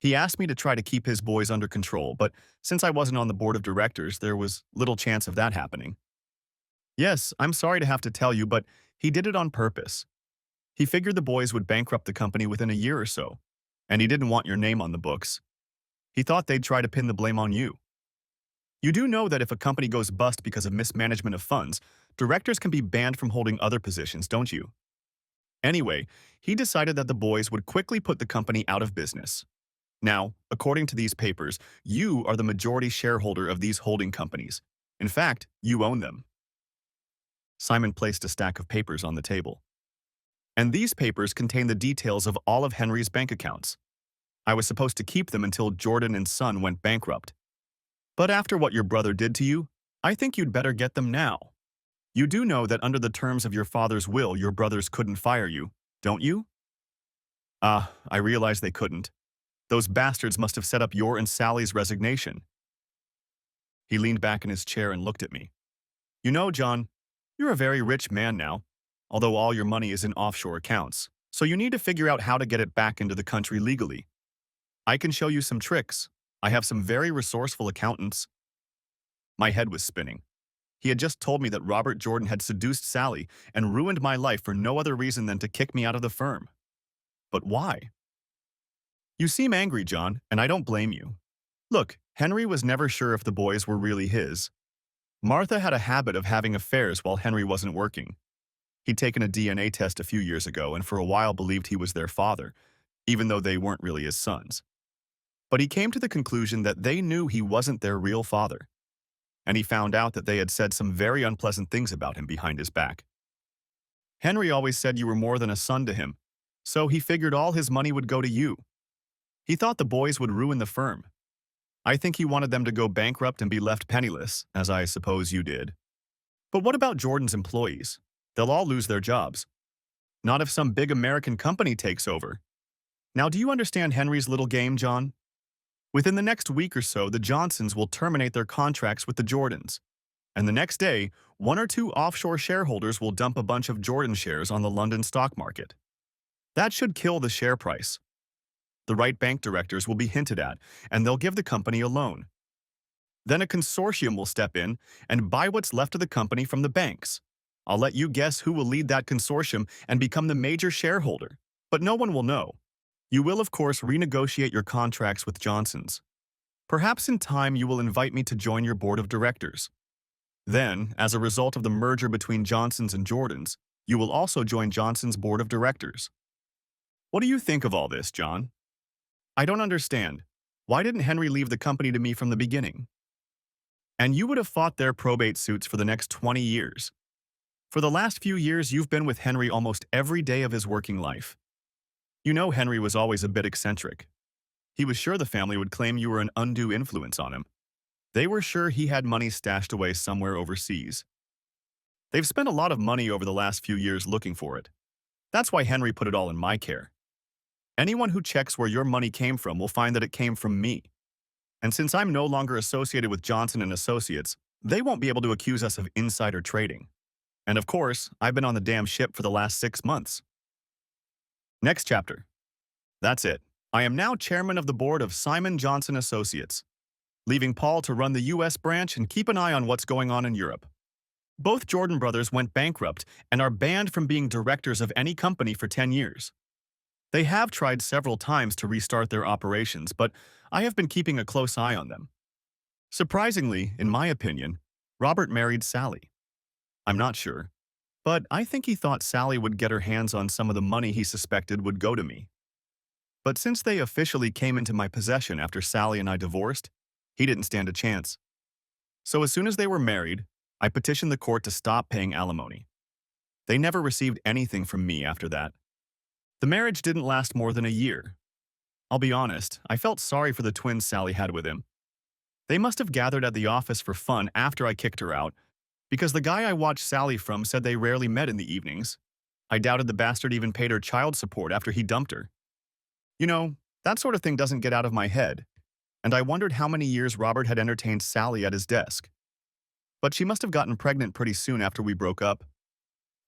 "He asked me to try to keep his boys under control, but since I wasn't on the board of directors, there was little chance of that happening." "Yes, I'm sorry to have to tell you, but he did it on purpose. He figured the boys would bankrupt the company within a year or so, and he didn't want your name on the books. He thought they'd try to pin the blame on you. You do know that if a company goes bust because of mismanagement of funds, directors can be banned from holding other positions, don't you? Anyway, he decided that the boys would quickly put the company out of business. Now, according to these papers, you are the majority shareholder of these holding companies. In fact, you own them. Simon placed a stack of papers on the table. And these papers contain the details of all of Henry's bank accounts. I was supposed to keep them until Jordan and Son went bankrupt. But after what your brother did to you, I think you'd better get them now. You do know that under the terms of your father's will, your brothers couldn't fire you, don't you? I realize they couldn't. Those bastards must have set up your and Sally's resignation. He leaned back in his chair and looked at me. You know, John, you're a very rich man now, although all your money is in offshore accounts, so you need to figure out how to get it back into the country legally. I can show you some tricks. I have some very resourceful accountants. My head was spinning. He had just told me that Robert Jordan had seduced Sally and ruined my life for no other reason than to kick me out of the firm. But why? You seem angry, John, and I don't blame you. Look, Henry was never sure if the boys were really his. Martha had a habit of having affairs while Henry wasn't working. He'd taken a DNA test a few years ago and for a while believed he was their father, even though they weren't really his sons. But he came to the conclusion that they knew he wasn't their real father, and he found out that they had said some very unpleasant things about him behind his back. Henry always said you were more than a son to him, so he figured all his money would go to you. He thought the boys would ruin the firm. I think he wanted them to go bankrupt and be left penniless, as I suppose you did. But what about Jordan's employees? They'll all lose their jobs. Not if some big American company takes over. Now, do you understand Henry's little game, John? Within the next week or so, the Johnsons will terminate their contracts with the Jordans. And the next day, one or two offshore shareholders will dump a bunch of Jordan shares on the London stock market. That should kill the share price. The right bank directors will be hinted at, and they'll give the company a loan. Then a consortium will step in and buy what's left of the company from the banks. I'll let you guess who will lead that consortium and become the major shareholder, but no one will know. You will, of course, renegotiate your contracts with Johnson's. Perhaps in time you will invite me to join your board of directors. Then, as a result of the merger between Johnson's and Jordan's, you will also join Johnson's board of directors. What do you think of all this, John? I don't understand. Why didn't Henry leave the company to me from the beginning? And you would have fought their probate suits for the next 20 years. For the last few years, you've been with Henry almost every day of his working life. You know Henry was always a bit eccentric. He was sure the family would claim you were an undue influence on him. They were sure he had money stashed away somewhere overseas. They've spent a lot of money over the last few years looking for it. That's why Henry put it all in my care. Anyone who checks where your money came from will find that it came from me. And since I'm no longer associated with Johnson and Associates, they won't be able to accuse us of insider trading. And of course, I've been on the damn ship for the last 6 months. Next chapter. That's it. I am now chairman of the board of Simon Johnson Associates, leaving Paul to run the U.S. branch and keep an eye on what's going on in Europe. Both Jordan brothers went bankrupt and are banned from being directors of any company for 10 years. They have tried several times to restart their operations, but I have been keeping a close eye on them. Surprisingly, in my opinion, Robert married Sally. I'm not sure, but I think he thought Sally would get her hands on some of the money he suspected would go to me. But since they officially came into my possession after Sally and I divorced, he didn't stand a chance. So as soon as they were married, I petitioned the court to stop paying alimony. They never received anything from me after that. The marriage didn't last more than a year. I'll be honest, I felt sorry for the twins Sally had with him. They must have gathered at the office for fun after I kicked her out, because the guy I watched Sally from said they rarely met in the evenings. I doubted the bastard even paid her child support after he dumped her. You know, that sort of thing doesn't get out of my head, and I wondered how many years Robert had entertained Sally at his desk. But she must have gotten pregnant pretty soon after we broke up.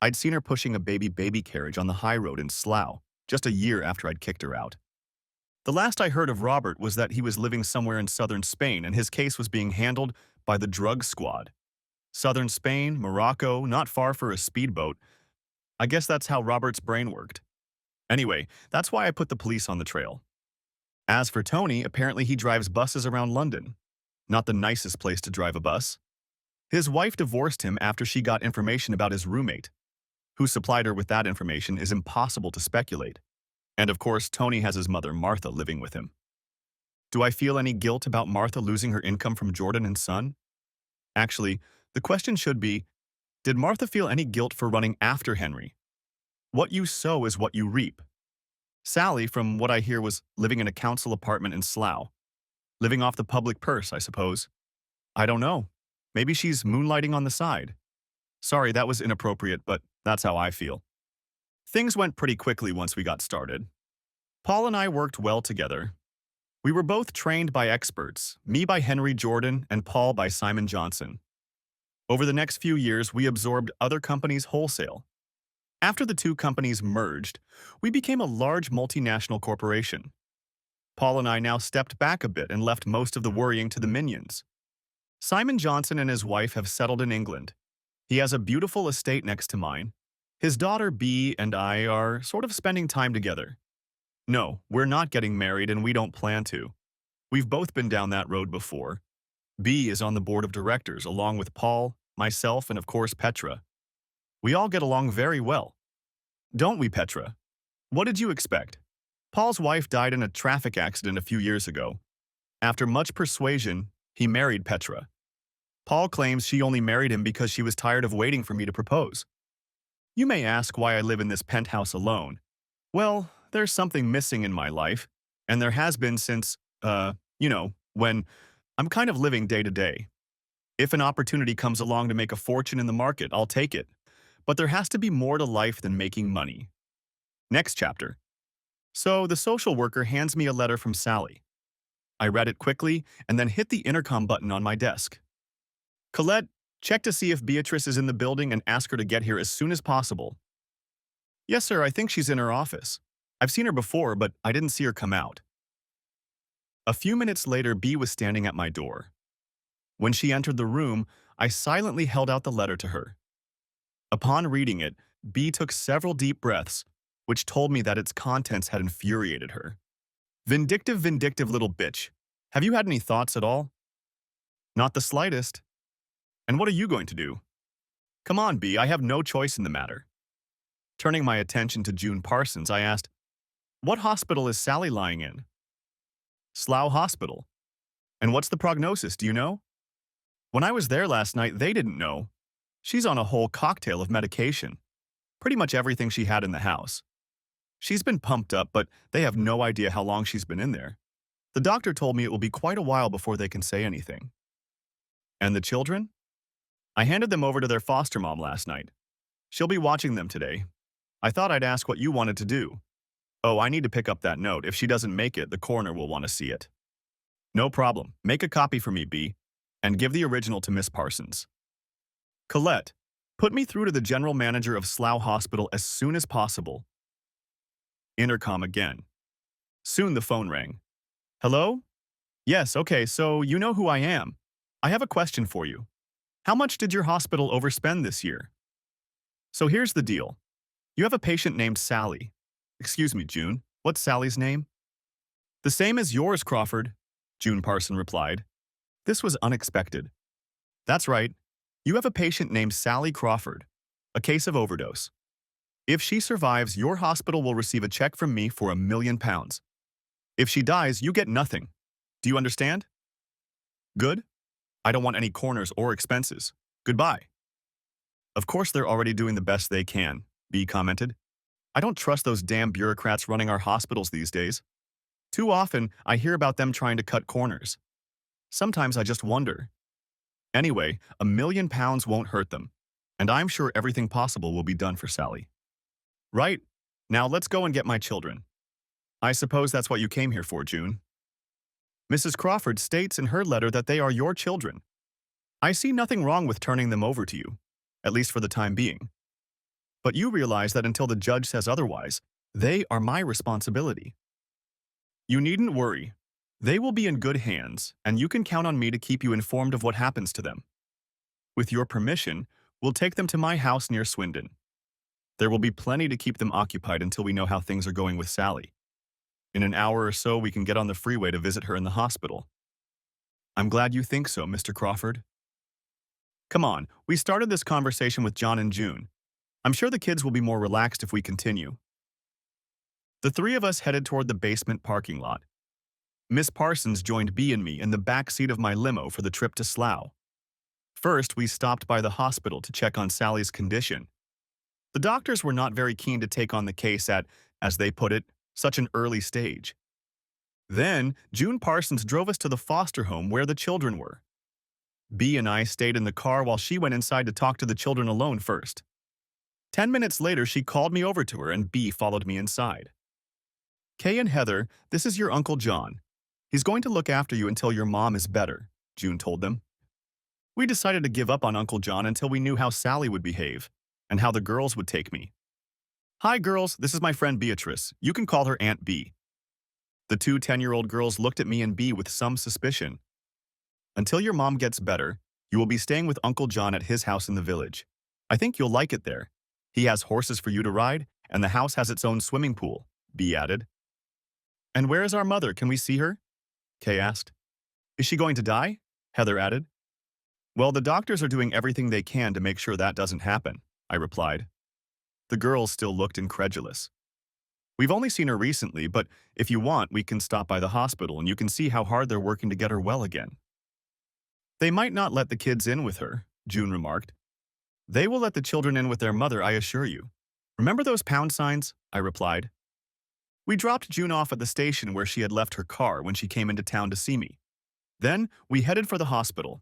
I'd seen her pushing a baby carriage on the high road in Slough, just a year after I'd kicked her out. The last I heard of Robert was that he was living somewhere in southern Spain and his case was being handled by the drug squad. Southern Spain, Morocco, not far for a speedboat. I guess that's how Robert's brain worked. Anyway, that's why I put the police on the trail. As for Tony, apparently he drives buses around London. Not the nicest place to drive a bus. His wife divorced him after she got information about his roommate. Who supplied her with that information is impossible to speculate. And of course, Tony has his mother Martha living with him. Do I feel any guilt about Martha losing her income from Jordan and Son? Actually, the question should be, did Martha feel any guilt for running after Henry? What you sow is what you reap. Sally, from what I hear, was living in a council apartment in Slough. Living off the public purse, I suppose. I don't know. Maybe she's moonlighting on the side. Sorry, that was inappropriate, but that's how I feel. Things went pretty quickly once we got started. Paul and I worked well together. We were both trained by experts, me by Henry Jordan and Paul by Simon Johnson. Over the next few years, we absorbed other companies wholesale. After the two companies merged, we became a large multinational corporation. Paul and I now stepped back a bit and left most of the worrying to the minions. Simon Johnson and his wife have settled in England. He has a beautiful estate next to mine. His daughter Bea and I are sort of spending time together. No, we're not getting married and we don't plan to. We've both been down that road before. Bea is on the board of directors along with Paul, myself, and of course Petra. We all get along very well. Don't we, Petra? What did you expect? Paul's wife died in a traffic accident a few years ago. After much persuasion, he married Petra. Paul claims she only married him because she was tired of waiting for me to propose. You may ask why I live in this penthouse alone. Well, there's something missing in my life, and there has been since, when I'm kind of living day to day. If an opportunity comes along to make a fortune in the market, I'll take it. But there has to be more to life than making money. Next chapter. So the social worker hands me a letter from Sally. I read it quickly and then hit the intercom button on my desk. Colette, check to see if Beatrice is in the building and ask her to get here as soon as possible. Yes, sir, I think she's in her office. I've seen her before, but I didn't see her come out. A few minutes later, Bea was standing at my door. When she entered the room, I silently held out the letter to her. Upon reading it, Bea took several deep breaths, which told me that its contents had infuriated her. Vindictive, vindictive little bitch. Have you had any thoughts at all? Not the slightest. And what are you going to do? Come on, Bea, I have no choice in the matter. Turning my attention to June Parsons, I asked, what hospital is Sally lying in? Slough Hospital. And what's the prognosis, do you know? When I was there last night, they didn't know. She's on a whole cocktail of medication. Pretty much everything she had in the house. She's been pumped up, but they have no idea how long she's been in there. The doctor told me it will be quite a while before they can say anything. And the children? I handed them over to their foster mom last night. She'll be watching them today. I thought I'd ask what you wanted to do. Oh, I need to pick up that note. If she doesn't make it, the coroner will want to see it. No problem. Make a copy for me, Bea, and give the original to Miss Parsons. Colette, put me through to the general manager of Slough Hospital as soon as possible. Intercom again. Soon the phone rang. Hello? Yes, okay, so you know who I am. I have a question for you. How much did your hospital overspend this year? So here's the deal. You have a patient named Sally. Excuse me, June. What's Sally's name? The same as yours, Crawford, June Parson replied. This was unexpected. That's right. You have a patient named Sally Crawford. A case of overdose. If she survives, your hospital will receive a check from me for £1 million. If she dies, you get nothing. Do you understand? Good? I don't want any corners or expenses. Goodbye. Of course they're already doing the best they can, Bea commented. I don't trust those damn bureaucrats running our hospitals these days. Too often, I hear about them trying to cut corners. Sometimes I just wonder. Anyway, £1 million won't hurt them, and I'm sure everything possible will be done for Sally. Right. Now let's go and get my children. I suppose that's what you came here for, June. Mrs. Crawford states in her letter that they are your children. I see nothing wrong with turning them over to you, at least for the time being. But you realize that until the judge says otherwise, they are my responsibility. You needn't worry. They will be in good hands, and you can count on me to keep you informed of what happens to them. With your permission, we'll take them to my house near Swindon. There will be plenty to keep them occupied until we know how things are going with Sally. In an hour or so, we can get on the freeway to visit her in the hospital. I'm glad you think so, Mr. Crawford. Come on, we started this conversation with John and June. I'm sure the kids will be more relaxed if we continue. The three of us headed toward the basement parking lot. Miss Parsons joined B and me in the back seat of my limo for the trip to Slough. First, we stopped by the hospital to check on Sally's condition. The doctors were not very keen to take on the case at, as they put it, such an early stage. Then, June Parsons drove us to the foster home where the children were. B and I stayed in the car while she went inside to talk to the children alone first. 10 minutes later, she called me over to her and B followed me inside. Kay and Heather, this is your Uncle John. He's going to look after you until your mom is better, June told them. We decided to give up on Uncle John until we knew how Sally would behave and how the girls would take me. Hi girls, this is my friend Beatrice. You can call her Aunt B. The two 10-year-old girls looked at me and B with some suspicion. Until your mom gets better, you will be staying with Uncle John at his house in the village. I think you'll like it there. He has horses for you to ride, and the house has its own swimming pool, B added. And where is our mother? Can we see her? Kay asked. Is she going to die? Heather added. Well, the doctors are doing everything they can to make sure that doesn't happen, I replied. The girls still looked incredulous. We've only seen her recently, but if you want, we can stop by the hospital and you can see how hard they're working to get her well again. They might not let the kids in with her, June remarked. They will let the children in with their mother, I assure you. Remember those pound signs? I replied. We dropped June off at the station where she had left her car when she came into town to see me. Then, we headed for the hospital.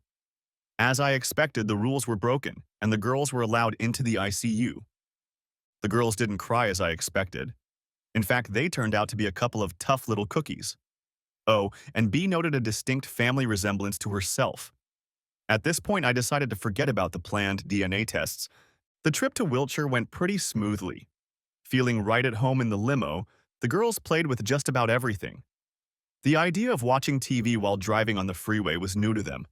As I expected, the rules were broken, and the girls were allowed into the ICU. The girls didn't cry as I expected. In fact, they turned out to be a couple of tough little cookies. Oh, and B noted a distinct family resemblance to herself. At this point, I decided to forget about the planned DNA tests. The trip to Wiltshire went pretty smoothly. Feeling right at home in the limo, the girls played with just about everything. The idea of watching TV while driving on the freeway was new to them.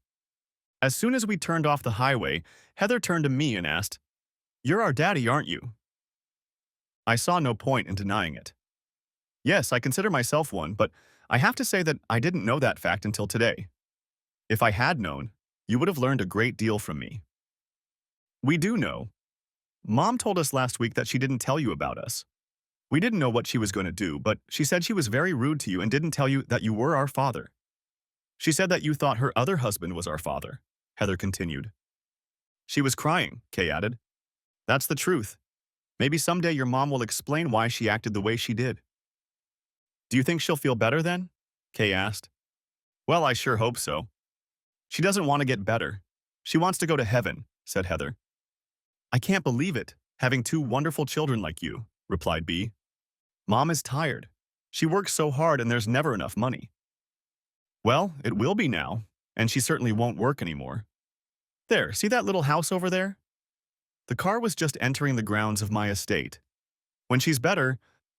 As soon as we turned off the highway, Heather turned to me and asked, "You're our daddy, aren't you?" I saw no point in denying it. Yes, I consider myself one, but I have to say that I didn't know that fact until today. If I had known, you would have learned a great deal from me. We do know. Mom told us last week that she didn't tell you about us. We didn't know what she was going to do, but she said she was very rude to you and didn't tell you that you were our father. She said that you thought her other husband was our father, Heather continued. She was crying, Kay added. That's the truth. Maybe someday your mom will explain why she acted the way she did. Do you think she'll feel better then? Kay asked. Well, I sure hope so. She doesn't want to get better. She wants to go to heaven, said Heather. I can't believe it, having two wonderful children like you, replied B. Mom is tired. She works so hard and there's never enough money. Well, it will be now, and she certainly won't work anymore. There, see that little house over there? The car was just entering the grounds of my estate. When she's better,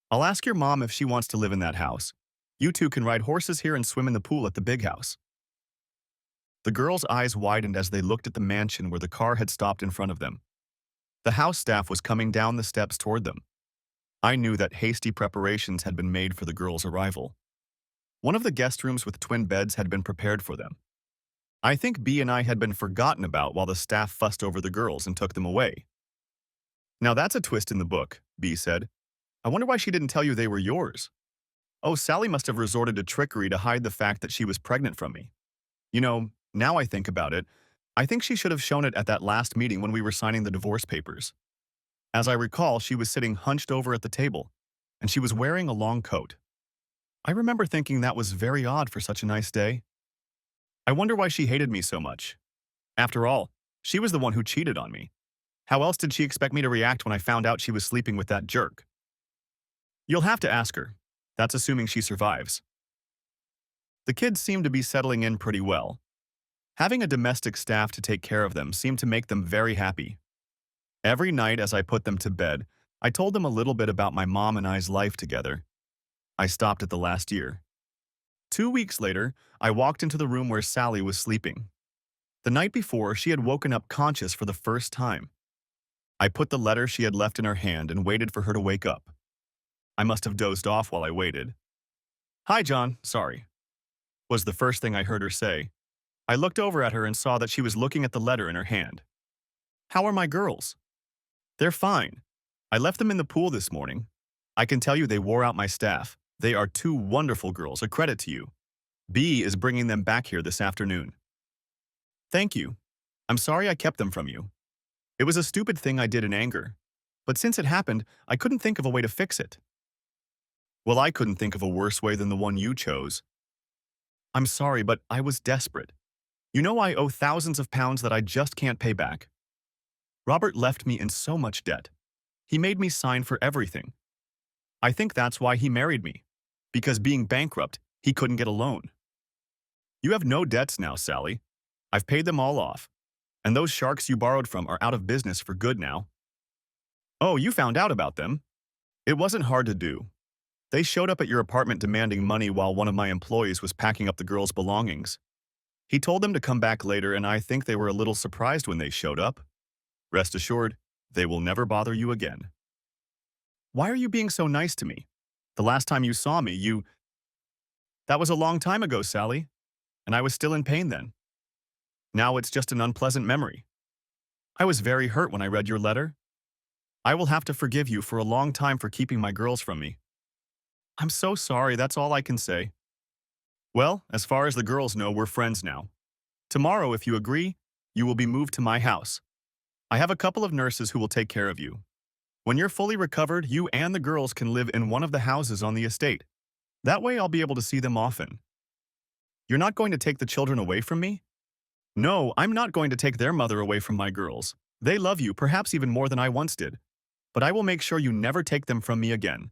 I'll ask your mom if she wants to live in that house. You two can ride horses here and swim in the pool at the big house. The girls' eyes widened as they looked at the mansion where the car had stopped in front of them. The house staff was coming down the steps toward them. I knew that hasty preparations had been made for the girls' arrival. One of the guest rooms with twin beds had been prepared for them. I think B and I had been forgotten about while the staff fussed over the girls and took them away. Now that's a twist in the book, B said. I wonder why she didn't tell you they were yours. Oh, Sally must have resorted to trickery to hide the fact that she was pregnant from me. You know, now I think about it, I think she should have shown it at that last meeting when we were signing the divorce papers. As I recall, she was sitting hunched over at the table, and she was wearing a long coat. I remember thinking that was very odd for such a nice day. I wonder why she hated me so much. After all, she was the one who cheated on me. How else did she expect me to react when I found out she was sleeping with that jerk? You'll have to ask her. That's assuming she survives. The kids seemed to be settling in pretty well. Having a domestic staff to take care of them seemed to make them very happy. Every night as I put them to bed, I told them a little bit about my mom and I's life together. I stopped at the last year. 2 weeks later, I walked into the room where Sally was sleeping. The night before, she had woken up conscious for the first time. I put the letter she had left in her hand and waited for her to wake up. I must have dozed off while I waited. Hi, John, sorry, was the first thing I heard her say. I looked over at her and saw that she was looking at the letter in her hand. How are my girls? They're fine. I left them in the pool this morning. I can tell you they wore out my staff. They are two wonderful girls, a credit to you. B is bringing them back here this afternoon. Thank you. I'm sorry I kept them from you. It was a stupid thing I did in anger. But since it happened, I couldn't think of a way to fix it. Well, I couldn't think of a worse way than the one you chose. I'm sorry, but I was desperate. You know I owe thousands of pounds that I just can't pay back. Robert left me in so much debt. He made me sign for everything. I think that's why he married me. Because being bankrupt, he couldn't get a loan. You have no debts now, Sally. I've paid them all off. And those sharks you borrowed from are out of business for good now. Oh, you found out about them? It wasn't hard to do. They showed up at your apartment demanding money while one of my employees was packing up the girls' belongings. He told them to come back later, and I think they were a little surprised when they showed up. Rest assured, they will never bother you again. Why are you being so nice to me? The last time you saw me, That was a long time ago, Sally, and I was still in pain then. Now it's just an unpleasant memory. I was very hurt when I read your letter. I will have to forgive you for a long time for keeping my girls from me. I'm so sorry, that's all I can say. Well, as far as the girls know, we're friends now. Tomorrow, if you agree, you will be moved to my house. I have a couple of nurses who will take care of you. When you're fully recovered, you and the girls can live in one of the houses on the estate. That way I'll be able to see them often. You're not going to take the children away from me? No, I'm not going to take their mother away from my girls. They love you, perhaps even more than I once did. But I will make sure you never take them from me again.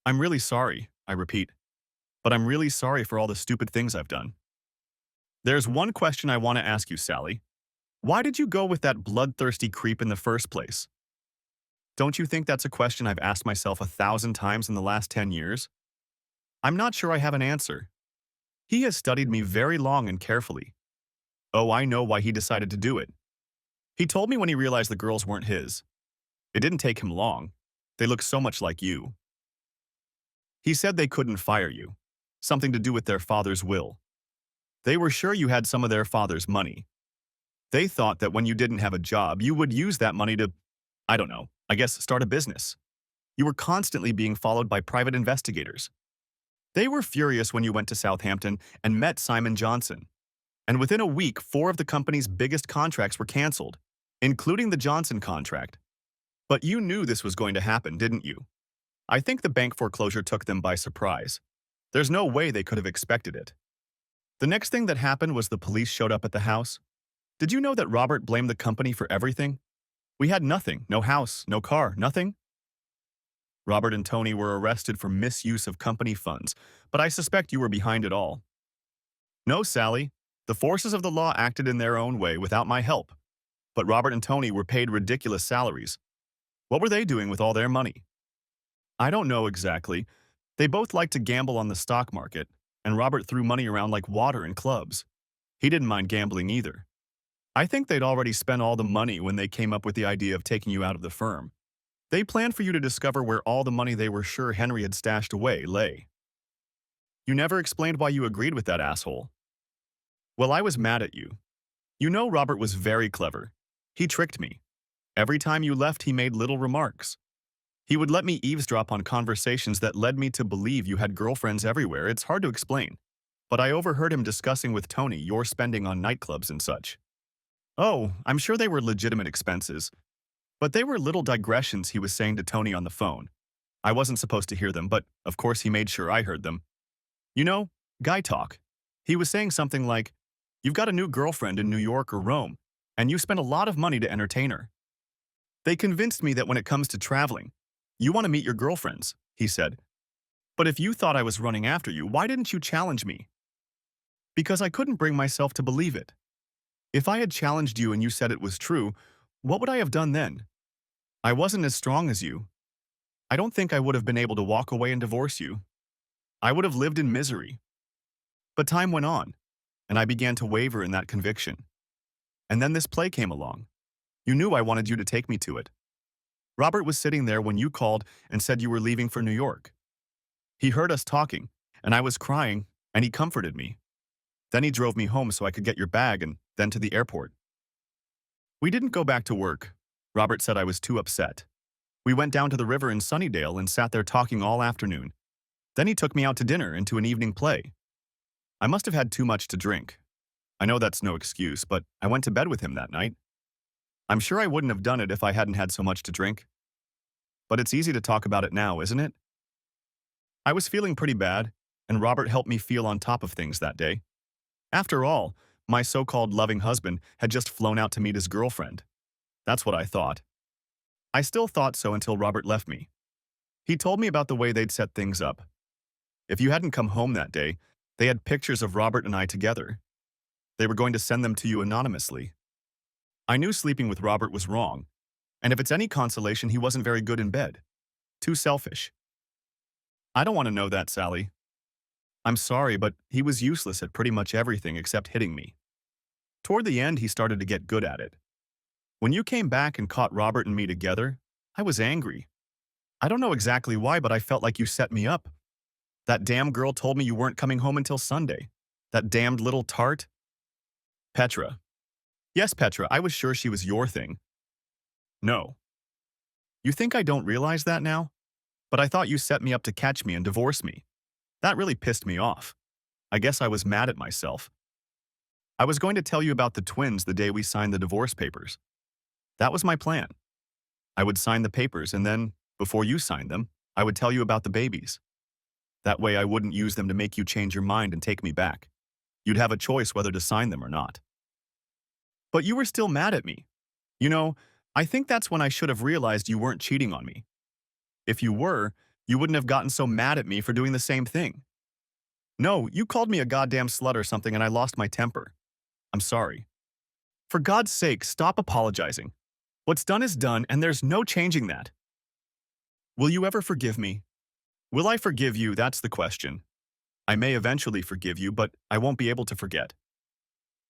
I'm really sorry, I repeat. But I'm really sorry for all the stupid things I've done. There's one question I want to ask you, Sally. Why did you go with that bloodthirsty creep in the first place? Don't you think that's a question I've asked myself 1,000 times in the last 10 years? I'm not sure I have an answer. He has studied me very long and carefully. Oh, I know why he decided to do it. He told me when he realized the girls weren't his. It didn't take him long. They look so much like you. He said they couldn't fire you. Something to do with their father's will. They were sure you had some of their father's money. They thought that when you didn't have a job, you would use that money to, I don't know, I guess start a business. You were constantly being followed by private investigators. They were furious when you went to Southampton and met Simon Johnson. And within a week, 4 of the company's biggest contracts were canceled, including the Johnson contract. But you knew this was going to happen, didn't you? I think the bank foreclosure took them by surprise. There's no way they could have expected it. The next thing that happened was the police showed up at the house. Did you know that Robert blamed the company for everything? We had nothing, no house, no car, nothing. Robert and Tony were arrested for misuse of company funds, but I suspect you were behind it all. No, Sally. The forces of the law acted in their own way without my help. But Robert and Tony were paid ridiculous salaries. What were they doing with all their money? I don't know exactly. They both liked to gamble on the stock market, and Robert threw money around like water in clubs. He didn't mind gambling either. I think they'd already spent all the money when they came up with the idea of taking you out of the firm. They planned for you to discover where all the money they were sure Henry had stashed away lay. You never explained why you agreed with that asshole. Well, I was mad at you. You know Robert was very clever. He tricked me. Every time you left, he made little remarks. He would let me eavesdrop on conversations that led me to believe you had girlfriends everywhere. It's hard to explain. But I overheard him discussing with Tony your spending on nightclubs and such. Oh, I'm sure they were legitimate expenses. But they were little digressions he was saying to Tony on the phone. I wasn't supposed to hear them, but of course he made sure I heard them. You know, guy talk. He was saying something like, "You've got a new girlfriend in New York or Rome, and you spent a lot of money to entertain her." They convinced me that when it comes to traveling, you want to meet your girlfriends, he said. But if you thought I was running after you, why didn't you challenge me? Because I couldn't bring myself to believe it. If I had challenged you and you said it was true, what would I have done then? I wasn't as strong as you. I don't think I would have been able to walk away and divorce you. I would have lived in misery. But time went on, and I began to waver in that conviction. And then this play came along. You knew I wanted you to take me to it. Robert was sitting there when you called and said you were leaving for New York. He heard us talking, and I was crying, and he comforted me. Then he drove me home so I could get your bag and then to the airport. We didn't go back to work. Robert said I was too upset. We went down to the river in Sunnydale and sat there talking all afternoon. Then he took me out to dinner and to an evening play. I must have had too much to drink. I know that's no excuse, but I went to bed with him that night. I'm sure I wouldn't have done it if I hadn't had so much to drink. But it's easy to talk about it now, isn't it? I was feeling pretty bad, and Robert helped me feel on top of things that day. After all, my so-called loving husband had just flown out to meet his girlfriend. That's what I thought. I still thought so until Robert left me. He told me about the way they'd set things up. If you hadn't come home that day, they had pictures of Robert and I together. They were going to send them to you anonymously. I knew sleeping with Robert was wrong, and if it's any consolation, he wasn't very good in bed. Too selfish. I don't want to know that, Sally. I'm sorry, but he was useless at pretty much everything except hitting me. Toward the end, he started to get good at it. When you came back and caught Robert and me together, I was angry. I don't know exactly why, but I felt like you set me up. That damn girl told me you weren't coming home until Sunday. That damned little tart. Petra. Yes, Petra, I was sure she was your thing. No. You think I don't realize that now? But I thought you set me up to catch me and divorce me. That really pissed me off. I guess I was mad at myself. I was going to tell you about the twins the day we signed the divorce papers. That was my plan. I would sign the papers and then, before you signed them, I would tell you about the babies. That way I wouldn't use them to make you change your mind and take me back. You'd have a choice whether to sign them or not. But you were still mad at me. You know, I think that's when I should have realized you weren't cheating on me. If you were, you wouldn't have gotten so mad at me for doing the same thing. No, you called me a goddamn slut or something and I lost my temper. I'm sorry. For God's sake, stop apologizing. What's done is done and there's no changing that. Will you ever forgive me? Will I forgive you? That's the question. I may eventually forgive you, but I won't be able to forget.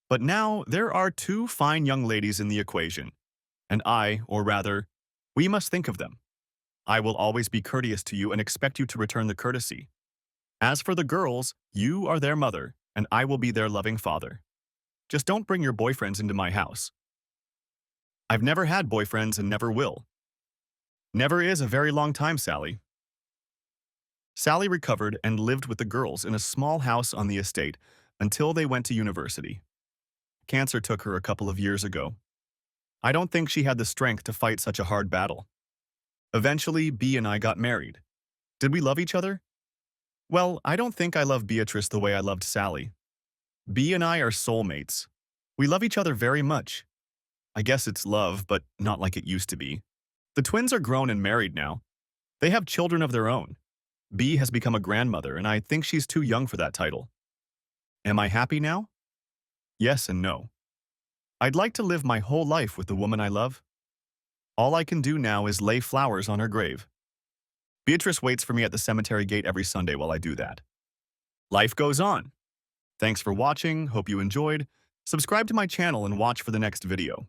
But now there are two fine young ladies in the equation, and I, or rather, we must think of them. I will always be courteous to you and expect you to return the courtesy. As for the girls, you are their mother, and I will be their loving father. Just don't bring your boyfriends into my house. I've never had boyfriends and never will. Never is a very long time, Sally. Sally recovered and lived with the girls in a small house on the estate until they went to university. Cancer took her a couple of years ago. I don't think she had the strength to fight such a hard battle. Eventually, Bea and I got married. Did we love each other? Well, I don't think I love Beatrice the way I loved Sally. Bea and I are soulmates. We love each other very much. I guess it's love, but not like it used to be. The twins are grown and married now. They have children of their own. Bea has become a grandmother, and I think she's too young for that title. Am I happy now? Yes and no. I'd like to live my whole life with the woman I love. All I can do now is lay flowers on her grave. Beatrice waits for me at the cemetery gate every Sunday while I do that. Life goes on. Thanks for watching, hope you enjoyed. Subscribe to my channel and watch for the next video.